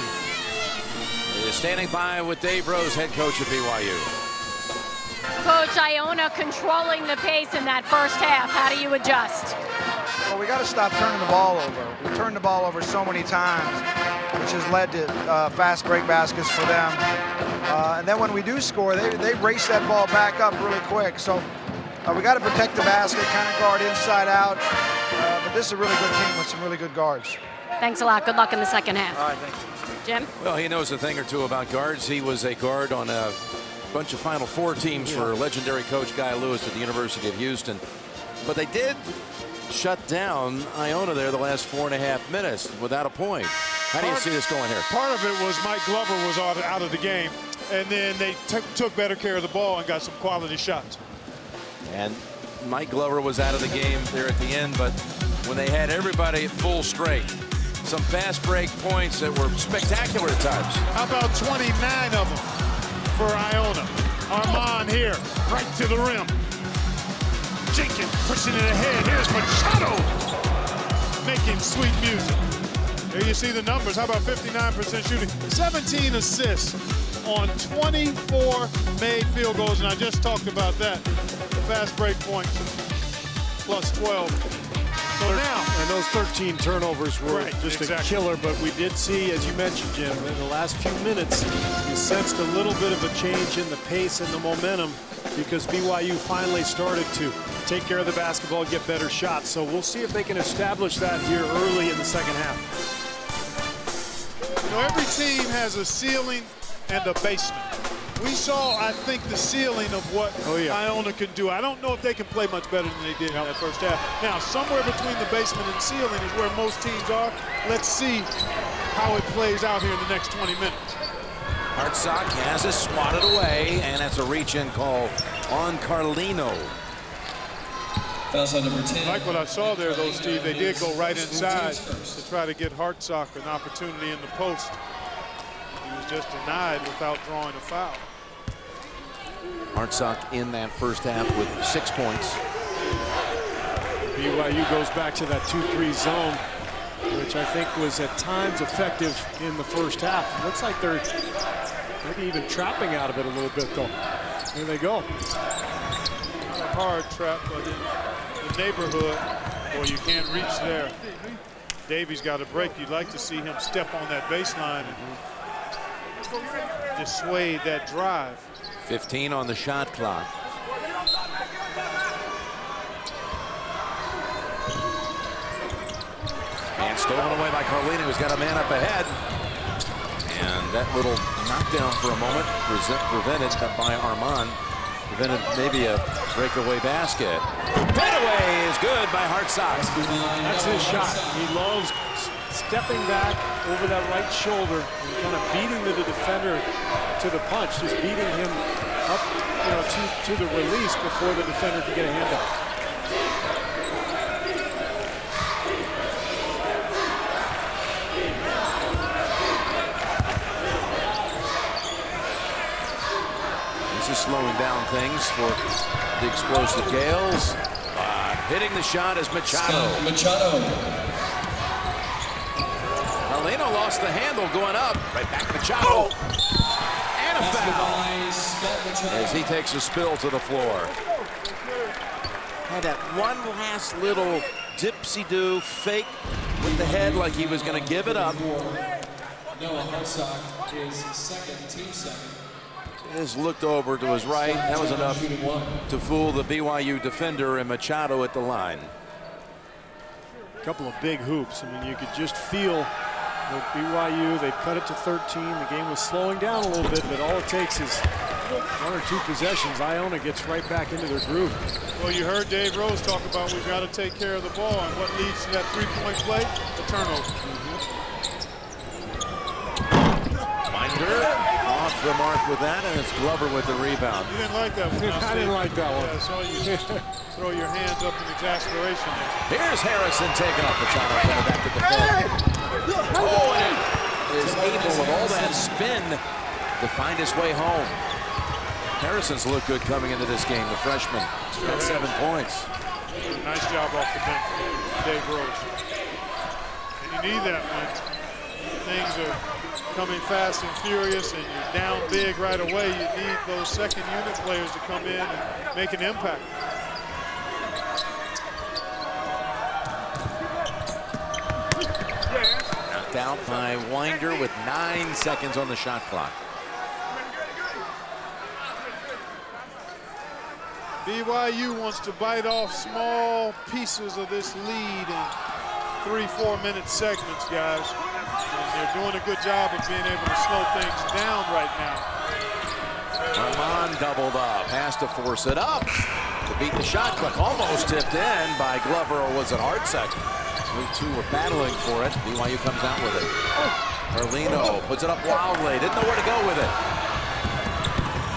is standing by with Dave Rose, head coach of BYU. Coach, Iona controlling the pace in that first half. How do you adjust? Well, we got to stop turning the ball over. We turned the ball over so many times, which has led to fast break baskets for them. And then when we do score, they race that ball back up really quick. So we got to protect the basket, kind of guard inside out. But this is a really good team with some really good guards. Thanks a lot. Good luck in the second half. All right, thank you. Jim? Well, he knows a thing or two about guards. He was a guard on a bunch of Final Four teams for legendary coach Guy Lewis at the University of Houston. But they did shut down Iona there the last 4.5 minutes without a point. How do you see this going here? Part of it was Mike Glover was out of the game, and then they took better care of the ball and got some quality shots. And Mike Glover was out of the game there at the end, but when they had everybody at full strength, some fast break points that were spectacular at times. How about 29 of them for Iona? Armand here, right to the rim. Jenkins pushing it ahead. Here's Machado making sweet music. There you see the numbers. How about 59% shooting? 17 assists on 24 made field goals, and I just talked about that. The fast break points plus 12. So now, and those 13 turnovers were just a killer, but we did see, as you mentioned, Jim, in the last few minutes, you sensed a little bit of a change in the pace and the momentum because BYU finally started to take care of the basketball, get better shots. So we'll see if they can establish that here early in the second half. You know, every team has a ceiling and a basement. We saw, I think, the ceiling of what Iona can do. I don't know if they can play much better than they did in that first half. Now, somewhere between the basement and ceiling is where most teams are. Let's see how it plays out here in the next 20 minutes. Hartsock has it swatted away, and that's a reach-in call on Carlino. Fouls on number 10. Like what I saw there, though, Steve, they did go right inside to try to get Hartsock an opportunity in the post. He was just denied without drawing a foul. Hartsock in that first half with 6 points. BYU goes back to that 2-3 zone, which I think was at times effective in the first half. Looks like they're maybe even trapping out of it a little bit, though. Here they go. A hard trap, but in the neighborhood, boy, you can't reach there. Davies got a break. You'd like to see him step on that baseline and dissuade that drive. 15 on the shot clock. And stolen away by Carlini, who's got a man up ahead. And that little knockdown for a moment prevented by Armand. Prevented maybe a breakaway basket. Fadeaway is good by Hartsock. That's his shot. He loves stepping back over that right shoulder and kind of beating the defender to the punch, just beating him up, to the release before the defender can get a hand up. This is slowing down things for the explosive Gales. Hitting the shot is Machado. Machado. Carlino lost the handle going up. Right back Machado. And a foul as he takes a spill to the floor. Had that one last little dipsy-do fake with the head like he was going to give it up. Noah Hartsock is second, team second. Just looked over to his right. That was enough to fool the BYU defender and Machado at the line. A couple of big hoops. I mean, you could just feel that BYU, they cut it to 13. The game was slowing down a little bit, but all it takes is 1 or 2 possessions. Iona gets right back into their groove. Well, you heard Dave Rose talk about we've got to take care of the ball, and what leads to that three-point play? The turnover. Winder off the mark with that, and it's Glover with the rebound. You didn't like that one. I didn't like that one. Yeah, I saw you throw your hands up in exasperation there. Here's Harrison taking off Machado, coming back to defend. Oh, and it is able with all that spin to find his way home. Harrison's looked good coming into this game, the freshman. He's got 7 points. Nice job off the bench, Dave Rose. And you need that when things are coming fast and furious and you're down big right away. You need those second unit players to come in and make an impact. Knocked out by Winder with 9 seconds on the shot clock. BYU wants to bite off small pieces of this lead in 3-4 minute segments, guys. And they're doing a good job of being able to slow things down right now. Armand doubled up, has to force it up to beat the shot clock. Almost tipped in by Glover, or was it Hartsock? The 2 were battling for it. BYU comes out with it. Carlino puts it up wildly, didn't know where to go with it.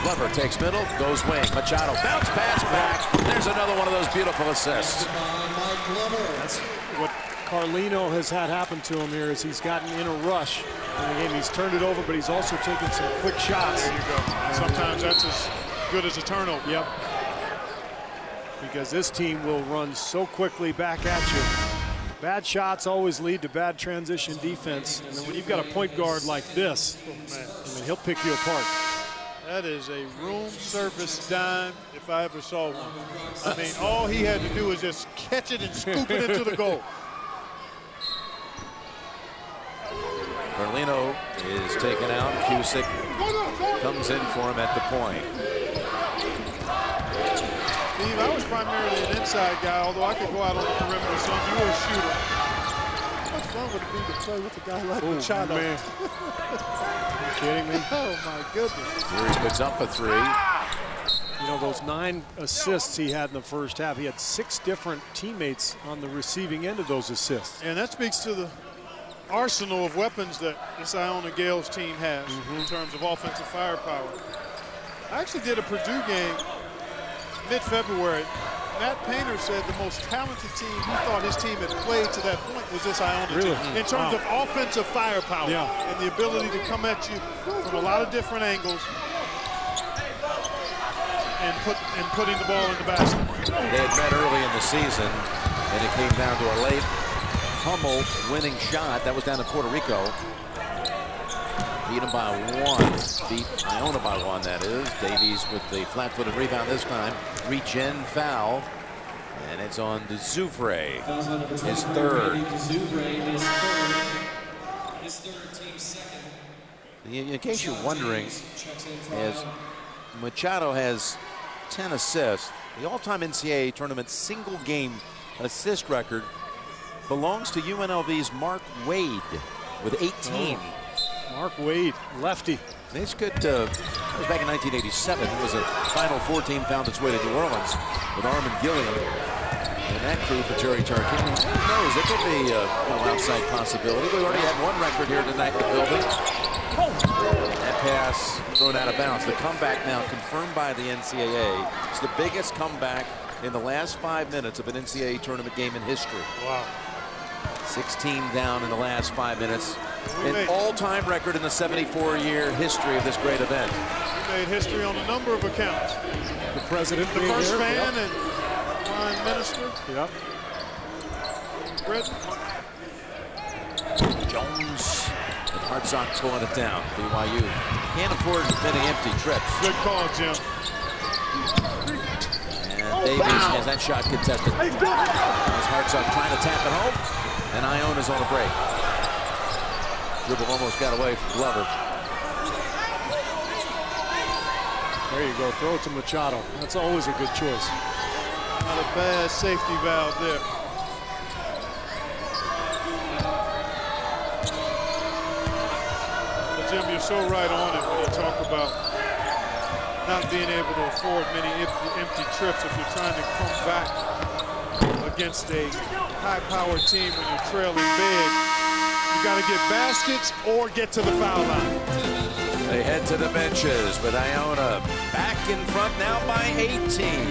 Glover takes middle, goes wing. Machado bounce pass back. There's another one of those beautiful assists. That's what Carlino has had happen to him here, is he's gotten in a rush in the game. He's turned it over, but he's also taken some quick shots. There you go. Sometimes that's as good as a turnover. Yep. Because this team will run so quickly back at you. Bad shots always lead to bad transition defense. And then when you've got a point guard like this, I mean, he'll pick you apart. That is a room service dime if I ever saw one. I mean, all he had to do was just catch it and scoop it into the goal. Carlino is taken out. Cusick comes in for him at the point. Steve, I was primarily an inside guy, although I could go out on the perimeter some. You were a shooter. How much fun would it be to play with a guy like Machado? Man. Are you kidding me? Oh, my goodness. Here he puts up a 3. You know, those 9 assists he had in the first half, he had 6 different teammates on the receiving end of those assists. And that speaks to the arsenal of weapons that this Iona Gales team has in terms of offensive firepower. I actually did a Purdue game mid-February. Matt Painter said the most talented team he thought his team had played to that point was this Iona team. In terms of offensive firepower and the ability to come at you from a lot of different angles and putting the ball in the basket. They had met early in the season, and it came down to a late Hummel winning shot. That was down in Puerto Rico. Beat them by 1. Beat Iona by 1, that is. Davies with the flat-footed rebound this time. Reach-in foul. And it's on to Zoufre. His third. His third, team second. In case you're wondering, as Machado has 10 assists, the all-time NCAA tournament single-game assist record belongs to UNLV's Mark Wade with 18. Mark Wade, lefty. This could, it was back in 1987. It was a Final Four team found its way to New Orleans with Armin Gilliam and that crew for Jerry Tarkanian. Who knows? It could be a outside possibility. We already had one record here tonight in the building. That pass thrown out of bounds. The comeback now confirmed by the NCAA. It's the biggest comeback in the last 5 minutes of an NCAA tournament game in history. Wow. 16 down in the last 5 minutes. An all-time record in the 74-year history of this great event. We made history on a number of accounts. The president, the first fan and prime minister. Yep. Britain. Jones and Hartsock pulling it down. BYU can't afford many empty trips. Good call, Jim. And Davies has that shot contested. As Hartsock trying to tap it home, and Iona's on a break. Dribble almost got away from Glover. There you go. Throw it to Machado. That's always a good choice. Not a bad safety valve there. But Jim, you're so right on it when you talk about not being able to afford many empty trips if you're trying to come back against a high-powered team when you're trailing big. You got to get baskets or get to the foul line. They head to the benches with Iona back in front now by 18.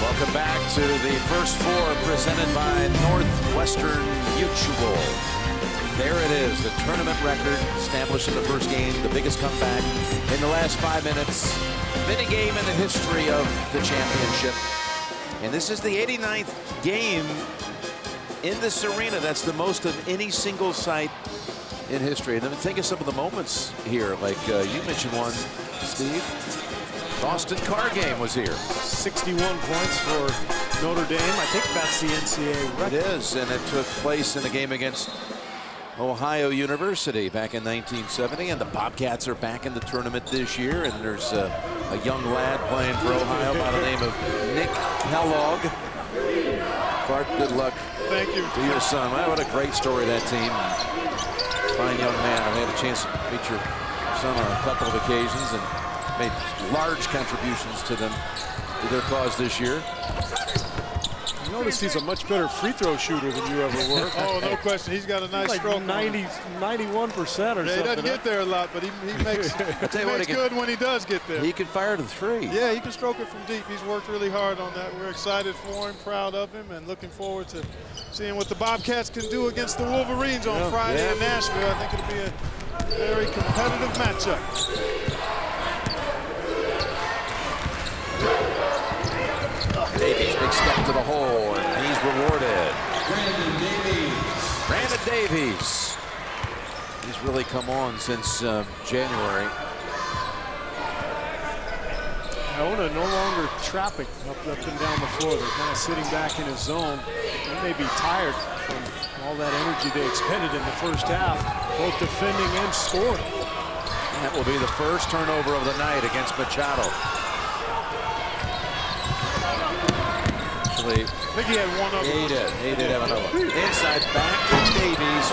Welcome back to the first four presented by Northwestern Mutual. There it is, the tournament record established in the first game, the biggest comeback in the last 5 minutes. Mini game in the history of the championship. And this is the 89th game in this arena. That's the most of any single site in history. And then think of some of the moments here, like you mentioned one, Steve. Boston Car game was here. 61 points for Notre Dame. I think that's the NCAA record. It is, and it took place in a game against Ohio University back in 1970, and the Bobcats are back in the tournament this year, and there's a young lad playing for Ohio by the name of Nick Kellogg. Clark, good luck. Thank you. To your son. What a great story, that team. Fine young man. I've had a chance to meet your son on a couple of occasions and made large contributions to them, to their cause this year. You notice he's a much better free throw shooter than you ever were. Oh, no question. He's got a nice like stroke. 91% or something. He doesn't get there a lot, but he makes, good when he does get there. He can fire to the three. Yeah, he can stroke it from deep. He's worked really hard on that. We're excited for him, proud of him, and looking forward to seeing what the Bobcats can do against the Wolverines on Friday in Nashville. I think it'll be a very competitive matchup. Davies, big step to the hole, and he's rewarded. Brandon Davies. He's really come on since January. Iona no longer trapping up and down the floor. They're kind of sitting back in his zone. They may be tired from all that energy they expended in the first half, both defending and scoring. That will be the first turnover of the night against Machado. I think he had one other. He did have another. Inside back to Davies.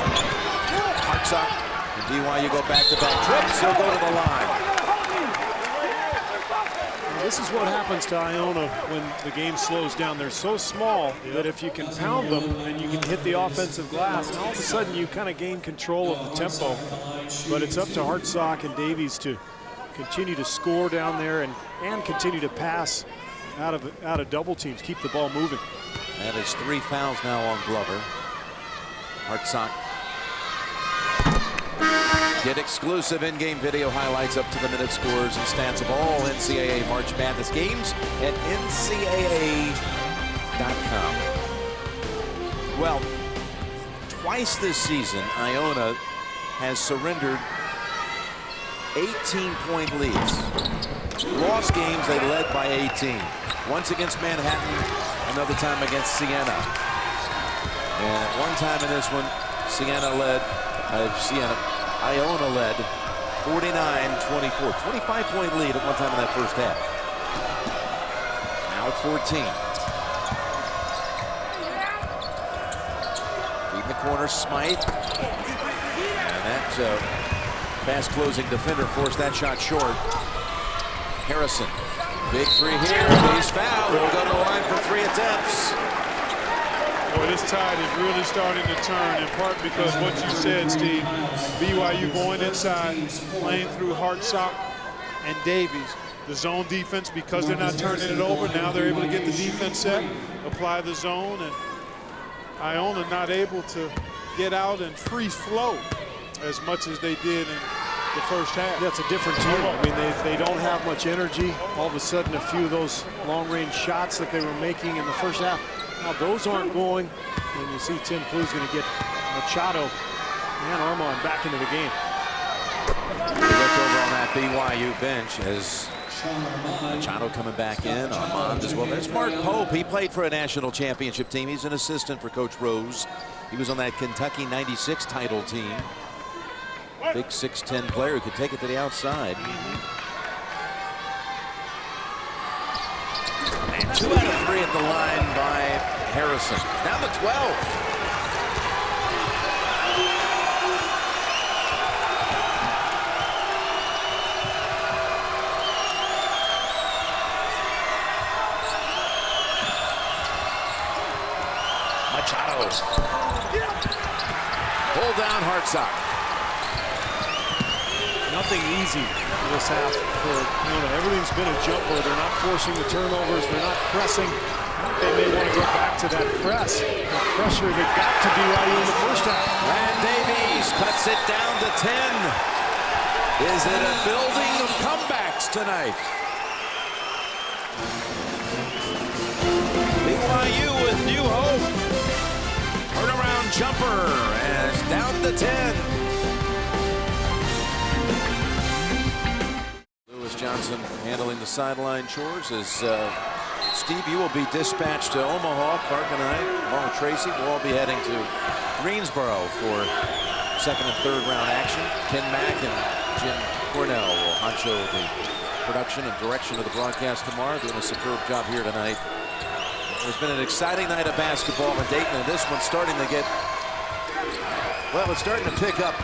Hartsock and BYU go back-to-back trips. He'll go to the line. This is what happens to Iona when the game slows down. They're so small that if you can pound them and you can hit the offensive glass, and all of a sudden you kind of gain control of the tempo. But it's up to Hartsock and Davies to continue to score down there and continue to pass out of double teams, keep the ball moving. That is 3 fouls now on Glover. Hartsock. Get exclusive in-game video highlights up to the minute scores and stats of all NCAA March Madness games at ncaa.com. Well, twice this season, Iona has surrendered 18-point leads. Lost games, they led by 18. Once against Manhattan, another time against Siena. And at one time in this one, Iona led 49-24. 25-point lead at one time in that first half. Now at 14. Feed in the corner, Smythe. And that fast closing defender forced that shot short. Harrison. Big three here. He's fouled. He'll go to the line for 3 attempts. Boy, this tide is really starting to turn, in part because what you said, Steve. BYU going inside, playing through Hartsock and Davies. The zone defense, because they're not turning it over, now they're able to get the defense set, apply the zone, and Iona not able to get out and free flow as much as they did in the first half. That's a different team. I mean, they don't have much energy. All of a sudden, a few of those long-range shots that they were making in the first half, now those aren't going. And you see Tim Clue's going to get Machado and Armand back into the game. We look over on that BYU bench as Machado coming back in, Armand as well. There's Mark Pope. He played for a national championship team. He's an assistant for Coach Rose. He was on that Kentucky '96 title team. Big 6'10" player who could take it to the outside. And 2 out of 3 at the line by Harrison. Down to 12. Machado. Pull down Hartsock. Nothing easy in this half for Iona. Everything's been a jumper. They're not forcing the turnovers. They're not pressing. They may want to get back to that press. The pressure that got to BYU in the first half. And Davies cuts it down to 10. Is it a building of comebacks tonight? BYU with new hope. Turnaround jumper, and it's down to 10. Johnson handling the sideline chores as Steve, you will be dispatched to Omaha. Clark and I, along with Tracy, will all be heading to Greensboro for 2nd and 3rd round action. Ken Mack and Jim Cornell will honcho the production and direction of the broadcast tomorrow, doing a superb job here tonight. There's been an exciting night of basketball in Dayton, and this one's starting to get, well, it's starting to pick up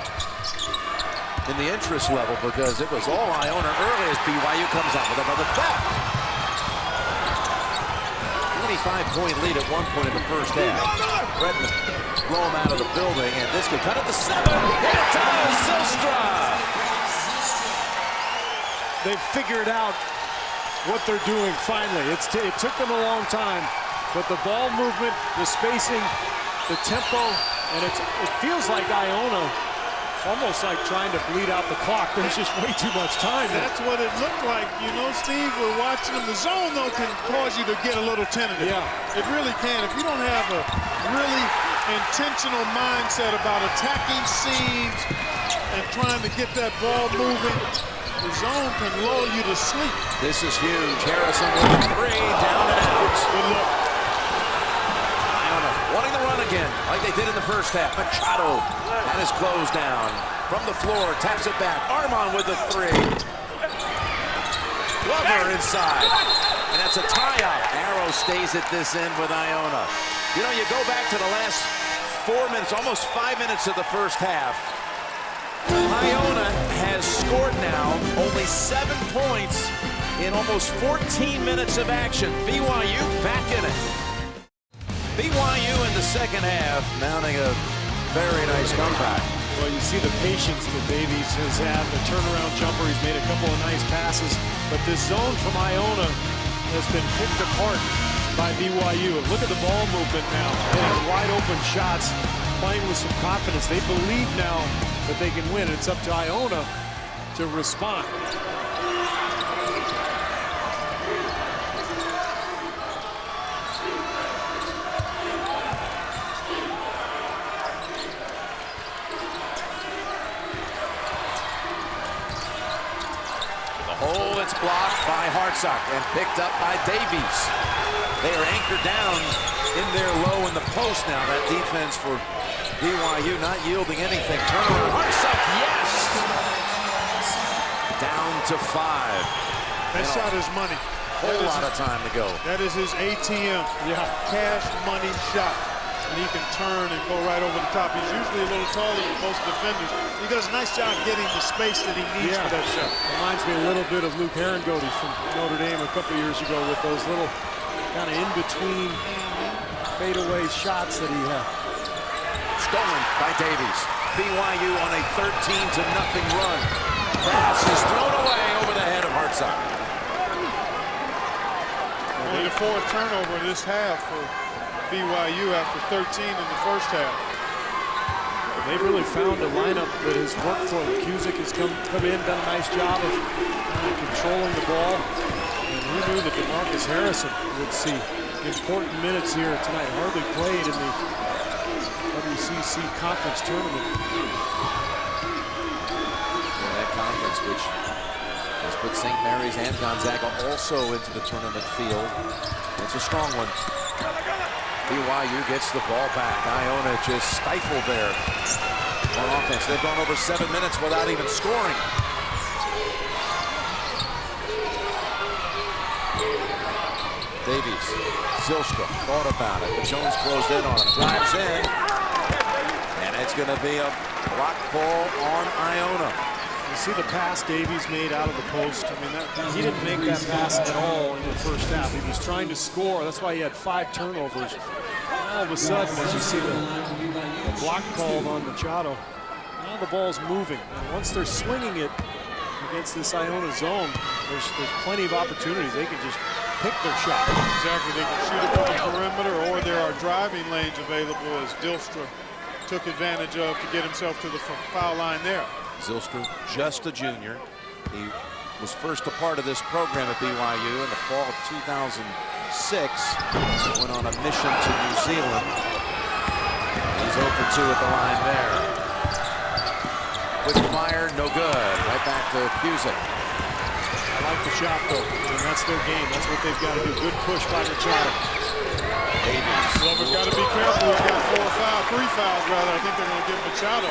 in the interest level because it was all Iona early as BYU comes out with another theft. 25-point lead at one point in the first half. Redmond blow him out of the building, and this could cut it to 7. Silstra. They've figured out what they're doing finally. It took them a long time, but the ball movement, the spacing, the tempo, and it feels like Iona almost like trying to bleed out the clock. There's just way too much time. That's what it looked like. You know, Steve, we're watching them. The zone, though, can cause you to get a little tentative. Yeah. It really can. If you don't have a really intentional mindset about attacking seams and trying to get that ball moving, the zone can lull you to sleep. This is huge. Harrison with a 3, down and out. Good look. Iona wanting to run again, like they did in the first half. Machado had his close down from the floor, taps it back. Armand with the 3. Glover inside, and that's a tie-up. Arrow stays at this end with Iona. You know, you go back to the last 4 minutes, almost 5 minutes of the first half. Iona has scored now only 7 points in almost 14 minutes of action. BYU back in it. BYU in the second half mounting a very nice comeback. Well, you see the patience that Davies has had, the turnaround jumper. He's made a couple of nice passes, but this zone from Iona has been picked apart by BYU. And look at the ball movement now. Hitting wide open shots, playing with some confidence. They believe now that they can win. It's up to Iona to respond. Oh, it's blocked by Hartsock and picked up by Davies. They are anchored down in there low in the post now. That defense for BYU not yielding anything. Turnaround, Hartsock, yes! Down to 5. That shot is money. Whole lot of time to go. That is his ATM. Yeah, cash money shot. And he can turn and go right over the top. He's usually a little taller than most defenders. He does a nice job getting the space that he needs for that shot. Reminds me a little bit of Luke Herringody from Notre Dame a couple years ago with those little kind of in-between fadeaway shots that he had. Stolen by Davies. BYU on a 13-0 run. Pass is thrown away over the head of Hartsock. Only the 4th turnover in this half for BYU after 13 in the first half. They've really found a lineup that has worked for them. Cusick has come in, done a nice job of controlling the ball. And who knew that DeMarcus Harrison would see important minutes here tonight. Hardly played in the WCC conference tournament. Yeah, that conference, which has put St. Mary's and Gonzaga also into the tournament field. It's a strong one. BYU gets the ball back. Iona just stifled there on offense. They've gone over 7 minutes without even scoring. Davies, Zylstra thought about it, but Jones closed in on him. Drives in, and it's going to be a block ball on Iona. You see the pass Davies made out of the post. I mean, he didn't make that pass at all in the first half. He was trying to score. That's why he had 5 turnovers. All of a sudden, as you see the block called on Machado, now the ball's moving. And once they're swinging it against this Iona zone, there's plenty of opportunities. They can just pick their shot. Exactly. They can shoot it from the perimeter, or there are driving lanes available, as Dilstra took advantage of to get himself to the foul line there. Zylstra, just a junior. He was first a part of this program at BYU in the fall of 2006. Went on a mission to New Zealand. He's 0 for 2 at the line there. Quick fire, no good. Right back to Cusick. I like the shot, though. I mean, that's their game. That's what they've got to do. Good push by Machado. Davies. Glover's got to be careful. He's got 3 fouls rather. I think they're going to give Machado.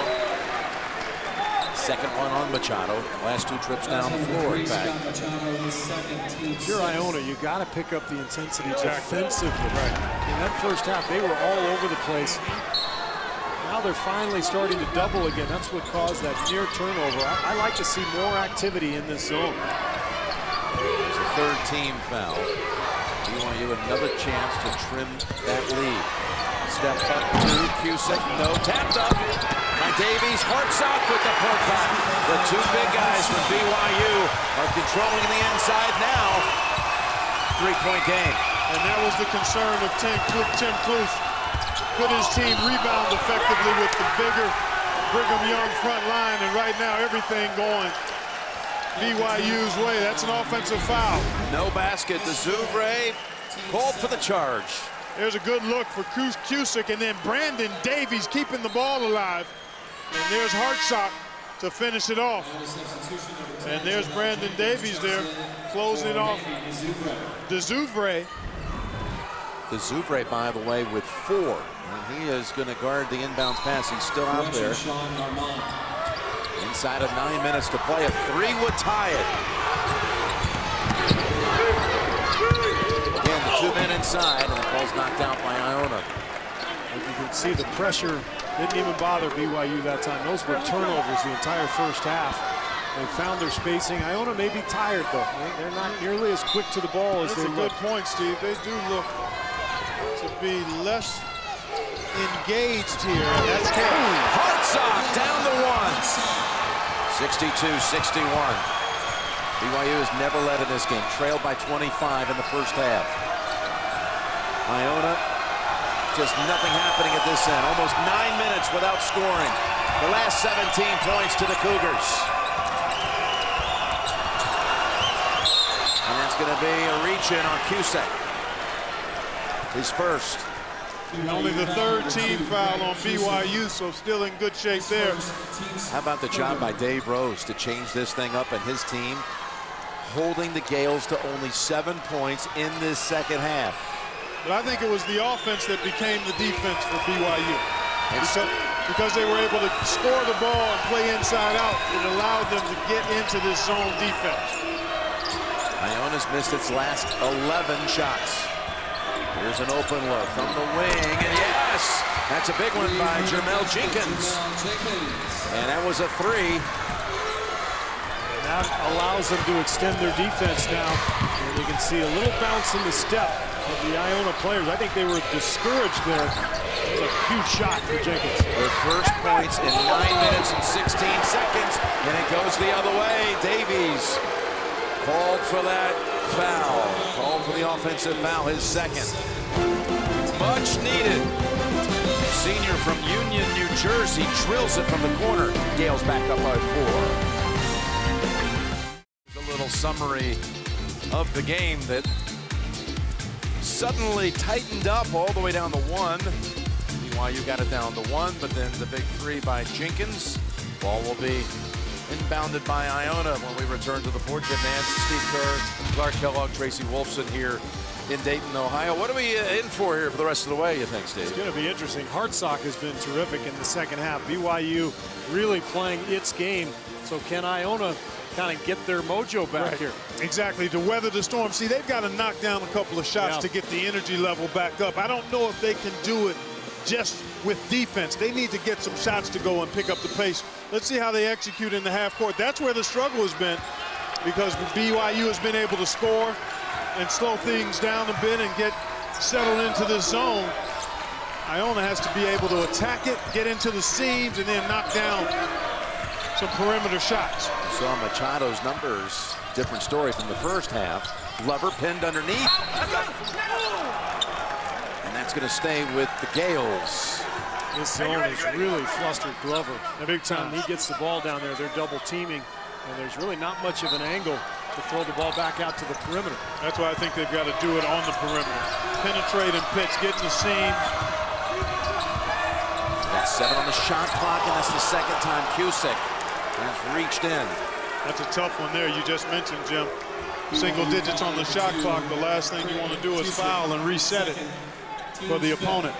Second one on Machado. Last 2 trips down the floor, in fact. If you're Iona, you got to pick up the intensity defensively. In that first half, they were all over the place. Now they're finally starting to double again. That's what caused that near turnover. I like to see more activity in this zone. There's a 3rd team foul. BYU another chance to trim that lead. Step up to Cusick. No, tapped up by Davies. Hartsock with the poke back. The 2 big guys from BYU are controlling the inside now. 3-point game. And that was the concern of Tim Kluse. Could his team rebound effectively with the bigger Brigham Young front line? And right now, everything going BYU's way. That's an offensive foul. No basket. The Zouvre called for the charge. There's a good look for Cusick, and then Brandon Davies keeping the ball alive. And there's Hartsock to finish it off. And there's Brandon Davies there, closing it off. The Zouvre, by the way, with 4. And he is going to guard the inbounds pass. He's still out there. Inside of 9 minutes to play. A 3 would tie it. Again, the 2 men inside, and the ball's knocked out by Iona. And you can see the pressure didn't even bother BYU that time. Those were turnovers the entire first half. They found their spacing. Iona may be tired, though. They're not nearly as quick to the ball as they look. That's a good point, Steve. They do look to be less engaged here, and that's key. Hartsock down the one. 62-61. BYU has never led in this game, trailed by 25 in the first half. Iona, just nothing happening at this end. Almost 9 minutes without scoring. The last 17 points to the Cougars. And that's going to be a reach-in on Cusick. His first. Only the third team foul on BYU, so still in good shape there. How about the job by Dave Rose to change this thing up and his team holding the Gales to only 7 points in this second half. But I think it was the offense that became the defense for BYU. Because they were able to score the ball and play inside out, it allowed them to get into this zone defense. Iona's missed its last 11 shots. Here's an open look from the wing, and yes! That's a big one by Jermel Jenkins. And that was a three. And that allows them to extend their defense now. And you can see a little bounce in the step of the Iona players. I think they were discouraged there. It was a huge shot for Jenkins. Their first points in 9 minutes and 16 seconds, and it goes the other way. Davies called for that foul. Called for the offensive foul, his second. Much needed. Senior from Union, New Jersey, drills it from the corner. Gales back up by 4. A little summary of the game that suddenly tightened up all the way down to 1. BYU got it down to 1, but then the big three by Jenkins. Ball will be inbounded by Iona when we return to the Ford. Jim Nance, Steve Kerr, Clark Kellogg, Tracy Wolfson here in Dayton, Ohio. What are we in for here for the rest of the way, you think, Steve? It's going to be interesting. Hartsock has been terrific in the second half. BYU really playing its game. So can Iona kind of get their mojo back here? Exactly, to weather the storm. See, they've got to knock down a couple of shots to get the energy level back up. I don't know if they can do it just with defense. They need to get some shots to go and pick up the pace. Let's see how they execute in the half court. That's where the struggle has been, because BYU has been able to score and slow things down a bit and get settled into the zone. Iona has to be able to attack it, get into the seams, and then knock down some perimeter shots. You saw Machado's numbers. Different story from the first half. Glover pinned underneath. And that's going to stay with the Gales. This zone has really flustered Glover. Big time. He gets the ball down there. They're double teaming, and there's really not much of an angle to throw the ball back out to the perimeter. That's why I think they've got to do it on the perimeter. Penetrate and pitch, get in the seam. That's 7 on the shot clock, and that's the second time Cusick has reached in. That's a tough one there. You just mentioned, Jim. Single digits on the shot clock. The last thing you want to do is foul and reset it for the opponent.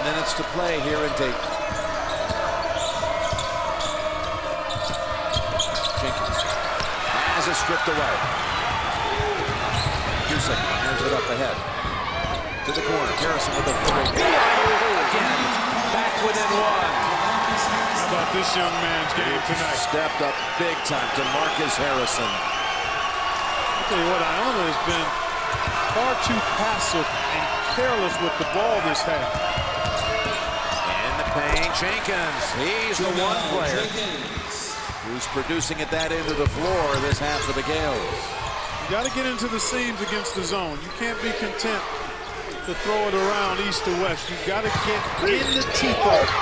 Minutes to play here in Dayton. Jenkins has it stripped away. Cusick here's it up ahead to the corner. Harrison with a three. Again, back within 1. How about this young man's game tonight? Stepped up big time to Marcus Harrison. I'll tell you what, Iona has been far too passive and careless with the ball this half. Jenkins, he's the one player who's producing at that end of the floor this half for the Gales. You got to get into the seams against the zone. You can't be content to throw it around east to west. You got to get in the teeth of it.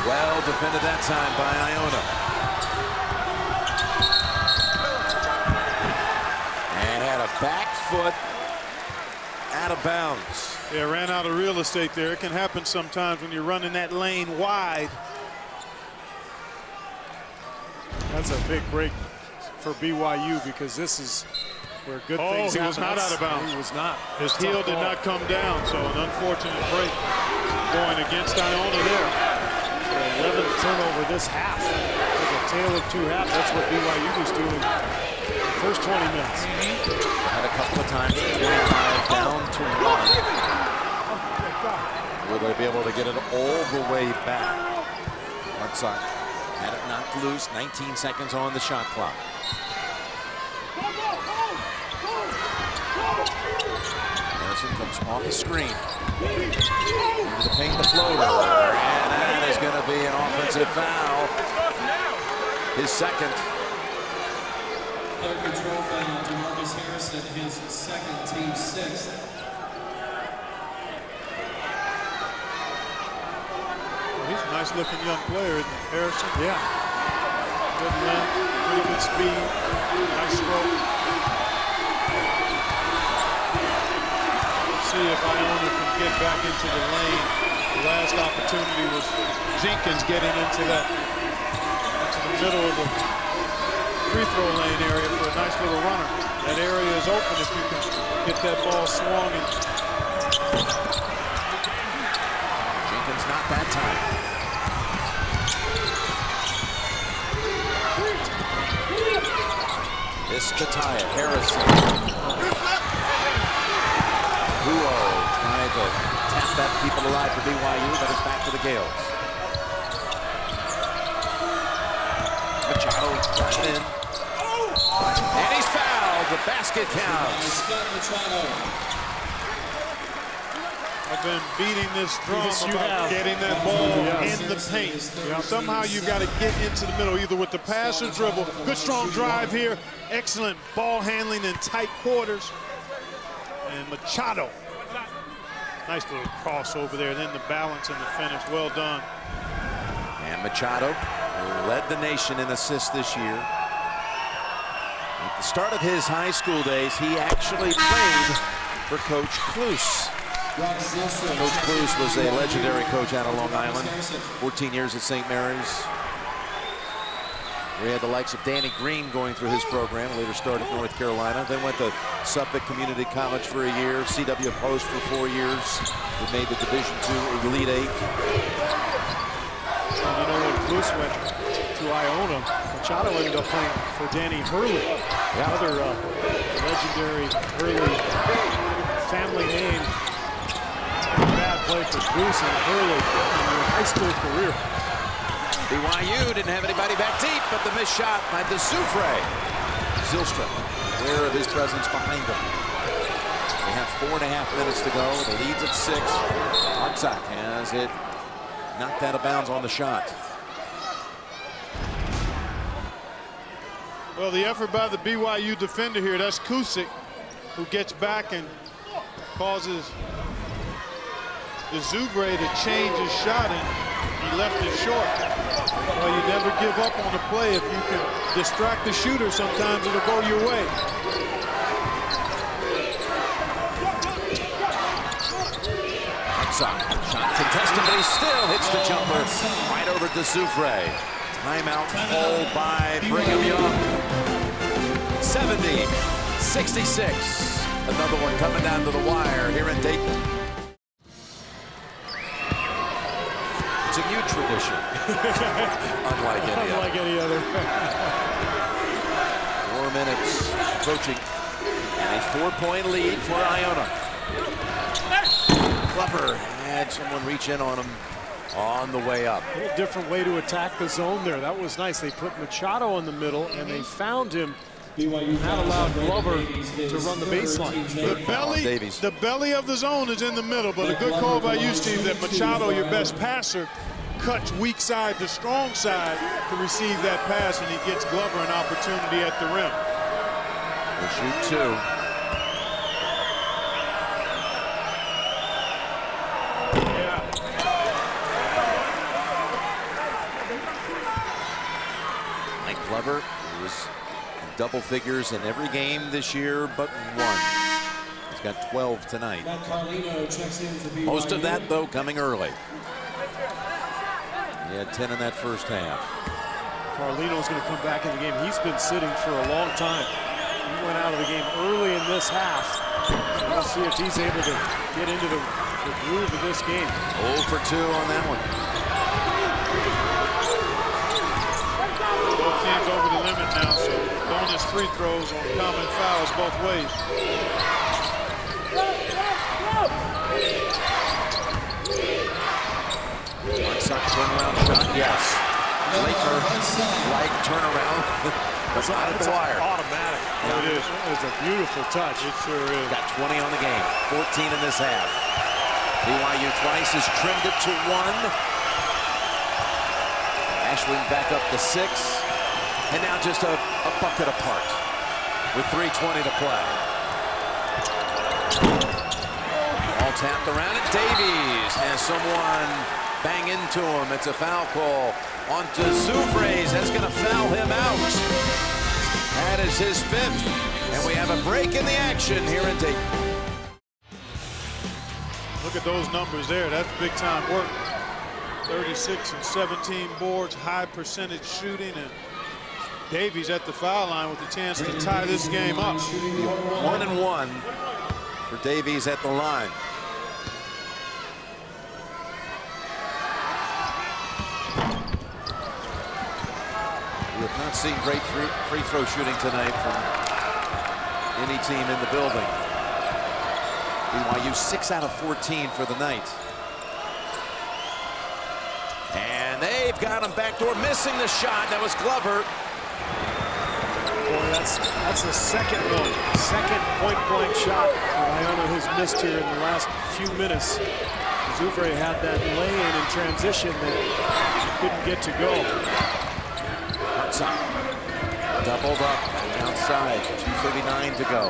Well defended that time by Iona. And had a back foot out of bounds. Yeah, ran out of real estate there. It can happen sometimes when you're running that lane wide. That's a big break for BYU, because this is where good things happen. He was not out of bounds. He was not. His heel did not come down, so an unfortunate break going against Iona there. 11th turnover this half. It's a tale of two halves. That's what BYU was doing the first 20 minutes. Had a couple of times 25 down to 1. Will they be able to get it all the way back? Outside. Had it knocked loose. 19 seconds on the shot clock. Harrison comes off the screen. Into the paint, the floater. And that is going to be an offensive foul. His second. Player control foul to Marcus Harrison, his second, team sixth. He's a nice-looking young player, isn't he, Harrison? Yeah. Good length, pretty good speed, nice stroke. Let's see if Iona can get back into the lane. The last opportunity was Jenkins getting into the middle of the free throw lane area for a nice little runner. That area is open if you can get that ball swung. And Jenkins not that time. This to tie it. Harrison. Buo trying to tap that people alive for BYU, but it's back to the Gales. Machado driving in. And he's fouled. The basket counts. I've been beating this drum about getting that ball in the paint. Somehow you got to get into the middle, either with the pass or dribble. Good strong drive here. Excellent ball handling in tight quarters. And Machado. Nice little cross over there. Then the balance and the finish. Well done. And Machado, who led the nation in assists this year. At the start of his high school days, he actually played for Coach Kluse. Coach Kluse was a legendary coach out of Long Island. 14 years at St. Mary's. We had the likes of Danny Green going through his program, later started at North Carolina, then went to Suffolk Community College for a year, CW Post for 4 years. He made the Division II Elite Eight. You know, when Kluse went to Iona, Machado ended up playing for Danny Hurley. Another legendary Hurley family name. Bad play for Kluse and Hurley in their high school career. BYU didn't have anybody back deep, but the missed shot by Dezufre. Zylstra, aware of his presence behind him. They have 4.5 minutes to go. The lead's at 6. Arczak has it knocked out of bounds on the shot. Well, the effort by the BYU defender here, that's Kusic, who gets back and causes Dezufre to change his shot, and he left it short. Well, you never give up on a play. If you can distract the shooter, sometimes it'll go your way. Shot contested, but he still hits the jumper right over Dezufre. Timeout called by Brigham Young. 70-66. Another one coming down to the wire here in Dayton. It's a new tradition. Unlike any other. 4 minutes approaching. And a 4-point lead for Iona. Glover had someone reach in on him on the way up. A little different way to attack the zone there. That was nice. They put Machado in the middle, and they found him. Not allowed Glover to run the baseline. The belly of the zone is in the middle, but a good call by you, Steve, that Machado, your best passer, cuts weak side to strong side to receive that pass, and he gets Glover an opportunity at the rim. We'll shoot 2. Glover was in double figures in every game this year but one. He's got 12 tonight. Most of that, though, coming early. He had 10 in that first half. Carlino's going to come back in the game. He's been sitting for a long time. He went out of the game early in this half. We'll see if he's able to get into the groove of this game. 0 for 2 on that one. Both teams over the limit now, so bonus free throws on common fouls both ways. Turnaround shot, yes. Laker-like turnaround. But not at the wire. Automatic. Yeah. It is. It's a beautiful touch. It sure is. Got 20 on the game. 14 in this half. BYU twice has trimmed it to 1. Ashwin back up to 6. And now just a bucket apart with 3:20 to play. All tapped around it. Davies has someone bang into him. It's a foul call onto Zufres. That's going to foul him out. That is his 5th. And we have a break in the action here in Dayton. Look at those numbers there. That's big time work. 36 and 17 boards, high percentage shooting, and Davies at the foul line with a chance to tie this game up. 1-1 for Davies at the line. We have not seen great free throw shooting tonight from any team in the building. BYU 6 out of 14 for the night. And they've got him backdoor, missing the shot. That was Glover. Boy, that's the second one. Second point-blank shot that Iona has missed here in the last few minutes. Zufre had that lay-in in transition that he couldn't get to go. Doubled up outside. 2:39 to go.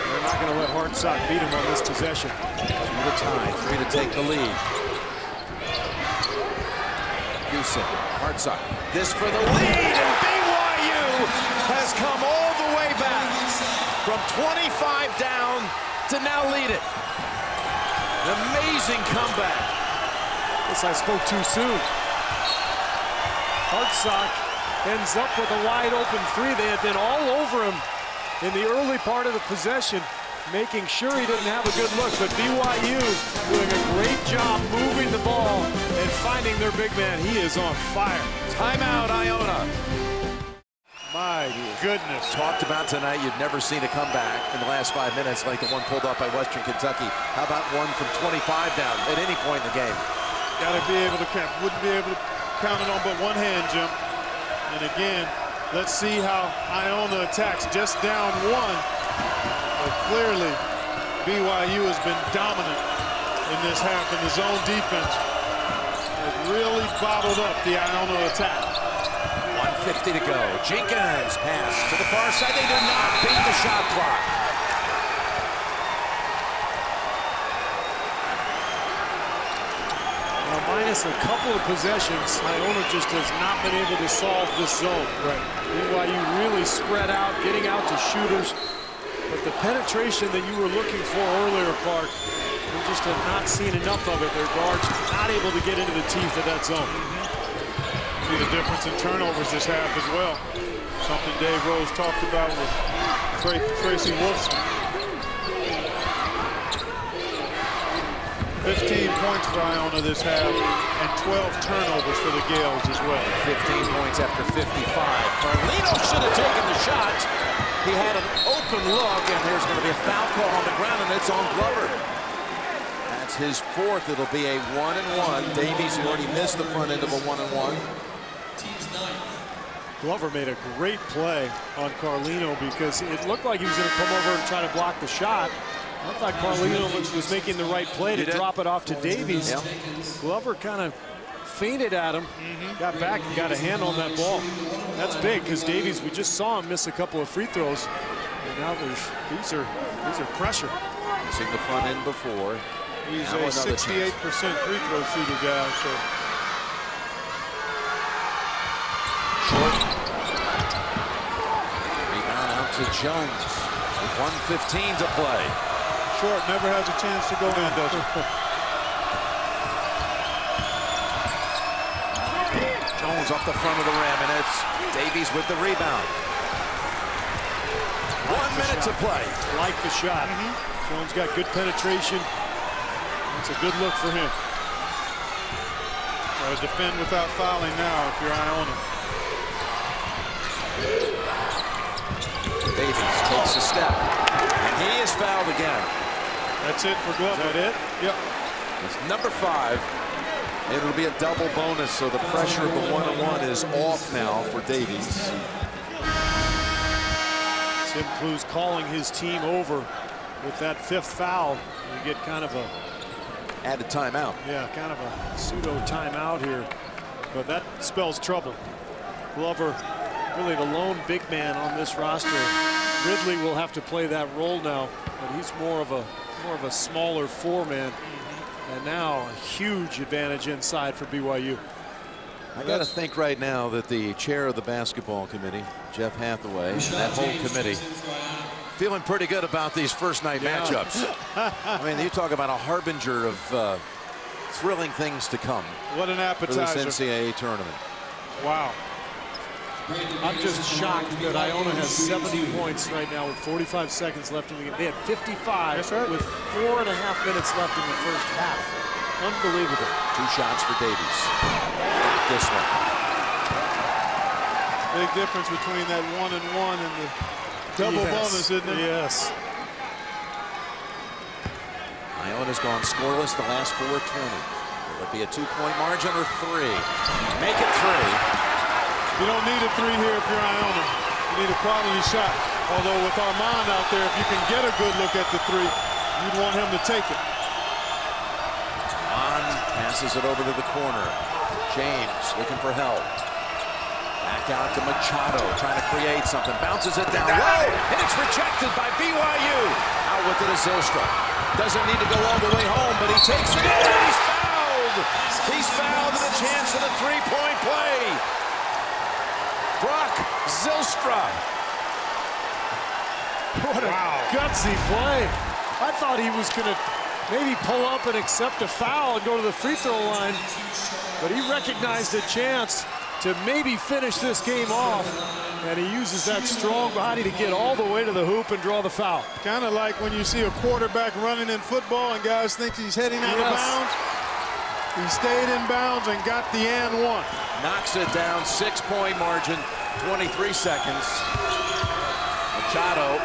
They're not going to let Hartsock beat him on this possession. 2 to tie, 3 to take the lead. Houston, Hartsock. This for the lead, and BYU has come all the way back from 25 down to now lead it. An amazing comeback. Guess I spoke too soon. Hartsock ends up with a wide open 3. They had been all over him in the early part of the possession, making sure he didn't have a good look. But BYU doing a great job moving the ball and finding their big man. He is on fire. Timeout, Iona. My goodness. Talked about tonight, you've never seen a comeback in the last 5 minutes like the one pulled up by Western Kentucky. How about one from 25 down at any point in the game? Got to be able to count. Wouldn't be able to count it on but one hand, Jim. And again, let's see how Iona attacks. Just down 1. But clearly, BYU has been dominant in this half, and the zone defense has really bottled up the Iona attack. 1:50 to go. Jenkins pass to the far side. They do not beat the shot clock. Now, minus a couple of possessions, Iona just has not been able to solve this zone. Right. BYU really spread out, getting out to shooters. But the penetration that you were looking for earlier, Clark, we just have not seen enough of it. Their guards not able to get into the teeth of that zone. See the difference in turnovers this half as well. Something Dave Rose talked about with Tracy Wolfson. 15 points for Iona this half and 12 turnovers for the Gales as well. 15 points after 55. Carlino should have taken the shot. He had an open look, and there's going to be a foul call on the ground, and it's on Glover. That's his 4th. It'll be a 1-1. Davies already missed the front end of a 1-1. Glover made a great play on Carlino because it looked like he was going to come over and try to block the shot. I thought Carlino was making the right play to drop it off to Davies. Yep. Glover kind of feinted at him, got back and got a hand on that ball. That's big because Davies, we just saw him miss a couple of free throws. And now these are pressure. Missing the front end before. He's Now a another 68% free throw shooter guy. So. Short. Rebound out to Jones. With 1:15 to play. Short never has a chance to go in, does he? Jones up the front of the rim, and it's Davies with the rebound. 1 minute to play. Like the shot. Jones got good penetration. It's a good look for him. Got to defend without fouling now if you're Iona. Davies takes a step, and he is fouled again. That's it for Glover. Is that it? Yep. It's number 5. It'll be a double bonus, so the pressure of the one-on-one is off now for Davies. Tim Clues calling his team over with that 5th foul. You get kind of a added timeout. Yeah, kind of a pseudo timeout here, but that spells trouble. Glover, really the lone big man on this roster. Ridley will have to play that role now, but he's more of a smaller 4-man. And now a huge advantage inside for BYU. I got to think right now that the chair of the basketball committee, Jeff Hathaway, and that whole committee, feeling pretty good about these first night matchups. I mean, you talk about a harbinger of thrilling things to come. What an appetizer. For this NCAA tournament. Wow. I'm just shocked that Iona has 70 points right now with 45 seconds left in the game. They had 55 with 4.5 minutes left in the first half. Unbelievable. 2 shots for Davies. This one. Big difference between that 1 and 1 and the double bonus, isn't it? Yes. Iona's gone scoreless the last 4:20. Will it be a 2-point margin or 3? Make it 3. You don't need a 3 here if you're Iona. You need a quality shot. Although with Armand out there, if you can get a good look at the 3, you'd want him to take it. Armand passes it over to the corner. James looking for help. Back out to Machado, trying to create something. Bounces it down low, and it's rejected by BYU. Out with it is Zylstra. Doesn't need to go all the way home, but he takes it in, and he's fouled. He's fouled, and a chance at a 3-point play. Brock Zylstra. What a gutsy play. I thought he was going to maybe pull up and accept a foul and go to the free throw line, but he recognized a chance to maybe finish this game off, and he uses that strong body to get all the way to the hoop and draw the foul. Kind of like when you see a quarterback running in football and guys think he's heading out of bounds. He stayed in bounds and got the and 1. Knocks it down, 6-point margin, 23 seconds. Machado,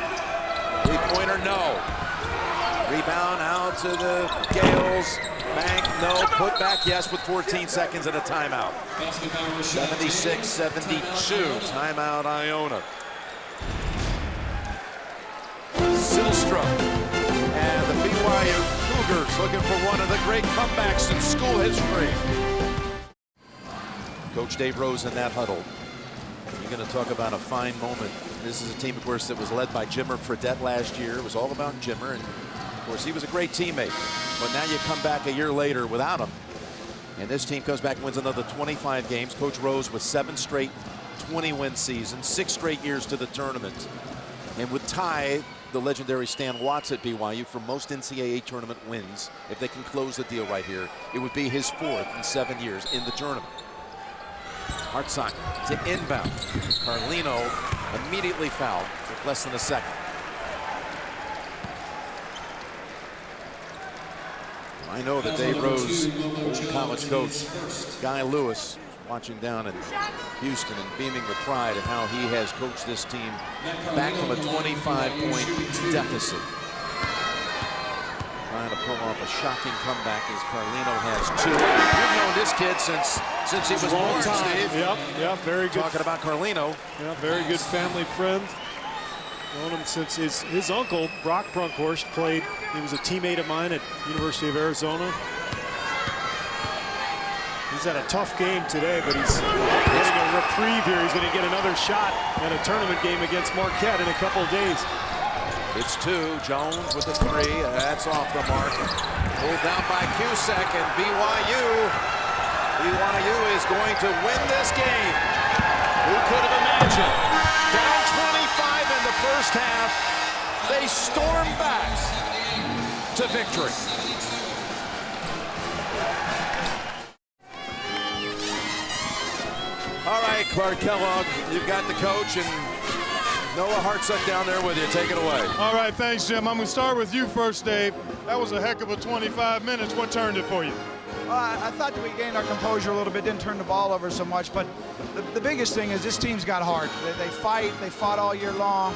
3-pointer, no. Rebound out to the Gales. Bank, no. Put back, yes, with 14 seconds and a timeout. 76-72, timeout Iona. Zylstra and the BYU Cougars looking for one of the great comebacks in school history. Coach Dave Rose in that huddle. You're going to talk about a fine moment. This is a team, of course, that was led by Jimmer Fredette last year. It was all about Jimmer, and of course, he was a great teammate. But now you come back a year later without him, and this team comes back and wins another 25 games. Coach Rose with 7 straight 20-win seasons, 6 straight years to the tournament, and would tie the legendary Stan Watts at BYU for most NCAA tournament wins. If they can close the deal right here, it would be his 4th in 7 years in the tournament. Hartsock to inbound. Carlino immediately fouled with less than a second. I know that Dave Rose, old college coach, Guy Lewis, watching down in Houston and beaming with pride at how he has coached this team back from a 25-point deficit. Trying to pull off a shocking comeback as Carlino has 2. You've known this kid since he was born, Steve. Yep, very good. Talking about Carlino. Yeah, very good family friend. Known him since his uncle, Brock Brunkhorst, played. He was a teammate of mine at University of Arizona. He's had a tough game today, but he's getting a reprieve here. He's going to get another shot in a tournament game against Marquette in a couple of days. It's 2. Jones with the 3. That's off the mark. Pulled down by Cusack, and BYU is going to win this game. Who could have imagined? Down 25 in the first half. They storm back to victory. All right, Clark Kellogg, you've got the coach and Noah Hartsock down there with you. Take it away. All right, thanks, Jim. I'm going to start with you first, Dave. That was a heck of a 25 minutes. What turned it for you? I thought that we gained our composure a little bit, didn't turn the ball over so much, but the biggest thing is this team's got heart. They fight, they fought all year long.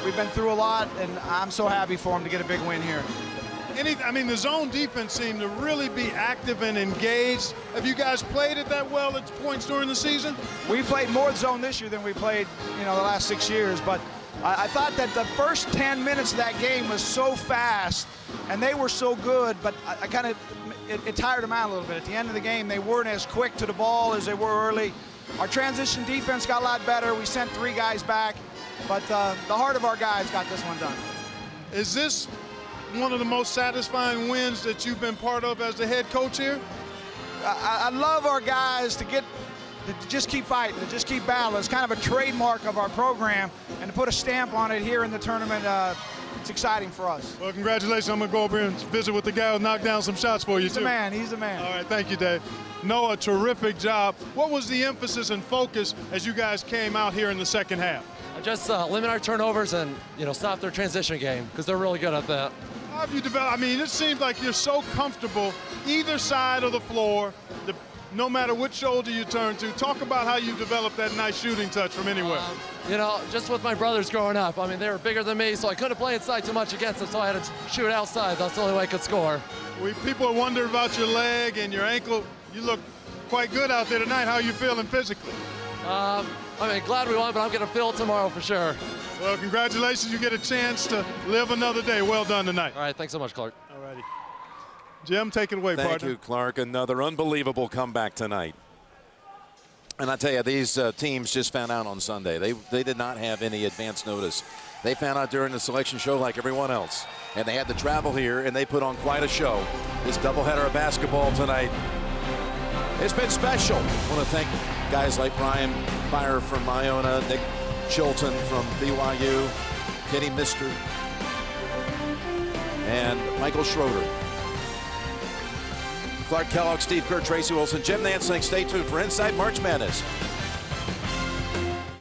We've been through a lot, and I'm so happy for them to get a big win here. I mean, the zone defense seemed to really be active and engaged. Have you guys played it that well at points during the season? We played more zone this year than we played, the last 6 years. But I thought that the first 10 minutes of that game was so fast, and they were so good. But I kind of it tired them out a little bit. At the end of the game, they weren't as quick to the ball as they were early. Our transition defense got a lot better. We sent 3 guys back, but the heart of our guys got this one done. Is this one of the most satisfying wins that you've been part of as the head coach here? I love our guys to just keep fighting, to just keep battling. It's kind of a trademark of our program, and to put a stamp on it here in the tournament, it's exciting for us. Well, congratulations. I'm going to go over here and visit with the guy who knocked down some shots for you, He's too. the man. He's the man. All right, thank you, Dave. Noah, terrific job. What was the emphasis and focus as you guys came out here in the second half? Just limit our turnovers and, stop their transition game, because they're really good at that. How have you developed? I mean, it seems like you're so comfortable either side of the floor, no matter which shoulder you turn to. Talk about how you developed that nice shooting touch from anywhere. Just with my brothers growing up, I mean, they were bigger than me, so I couldn't play inside too much against them, so I had to shoot outside. That's the only way I could score. People are wondering about your leg and your ankle. You look quite good out there tonight. How are you feeling physically? Glad we won, but I'm going to feel it tomorrow for sure. Well, congratulations. You get a chance to live another day. Well done tonight. All right, thanks so much, Clark. All righty. Jim, take it away, partner. Thank you, Clark. Another unbelievable comeback tonight. And I tell you, these teams just found out on Sunday. They did not have any advance notice. They found out during the selection show like everyone else. And they had to travel here, and they put on quite a show. This doubleheader of basketball tonight, it's been special. I want to thank guys like Brian Byer from Iona, Nick Chilton from BYU, Kenny Mister, and Michael Schroeder. Clark Kellogg, Steve Kerr, Tracy Wilson, Jim Nance saying stay tuned for Inside March Madness.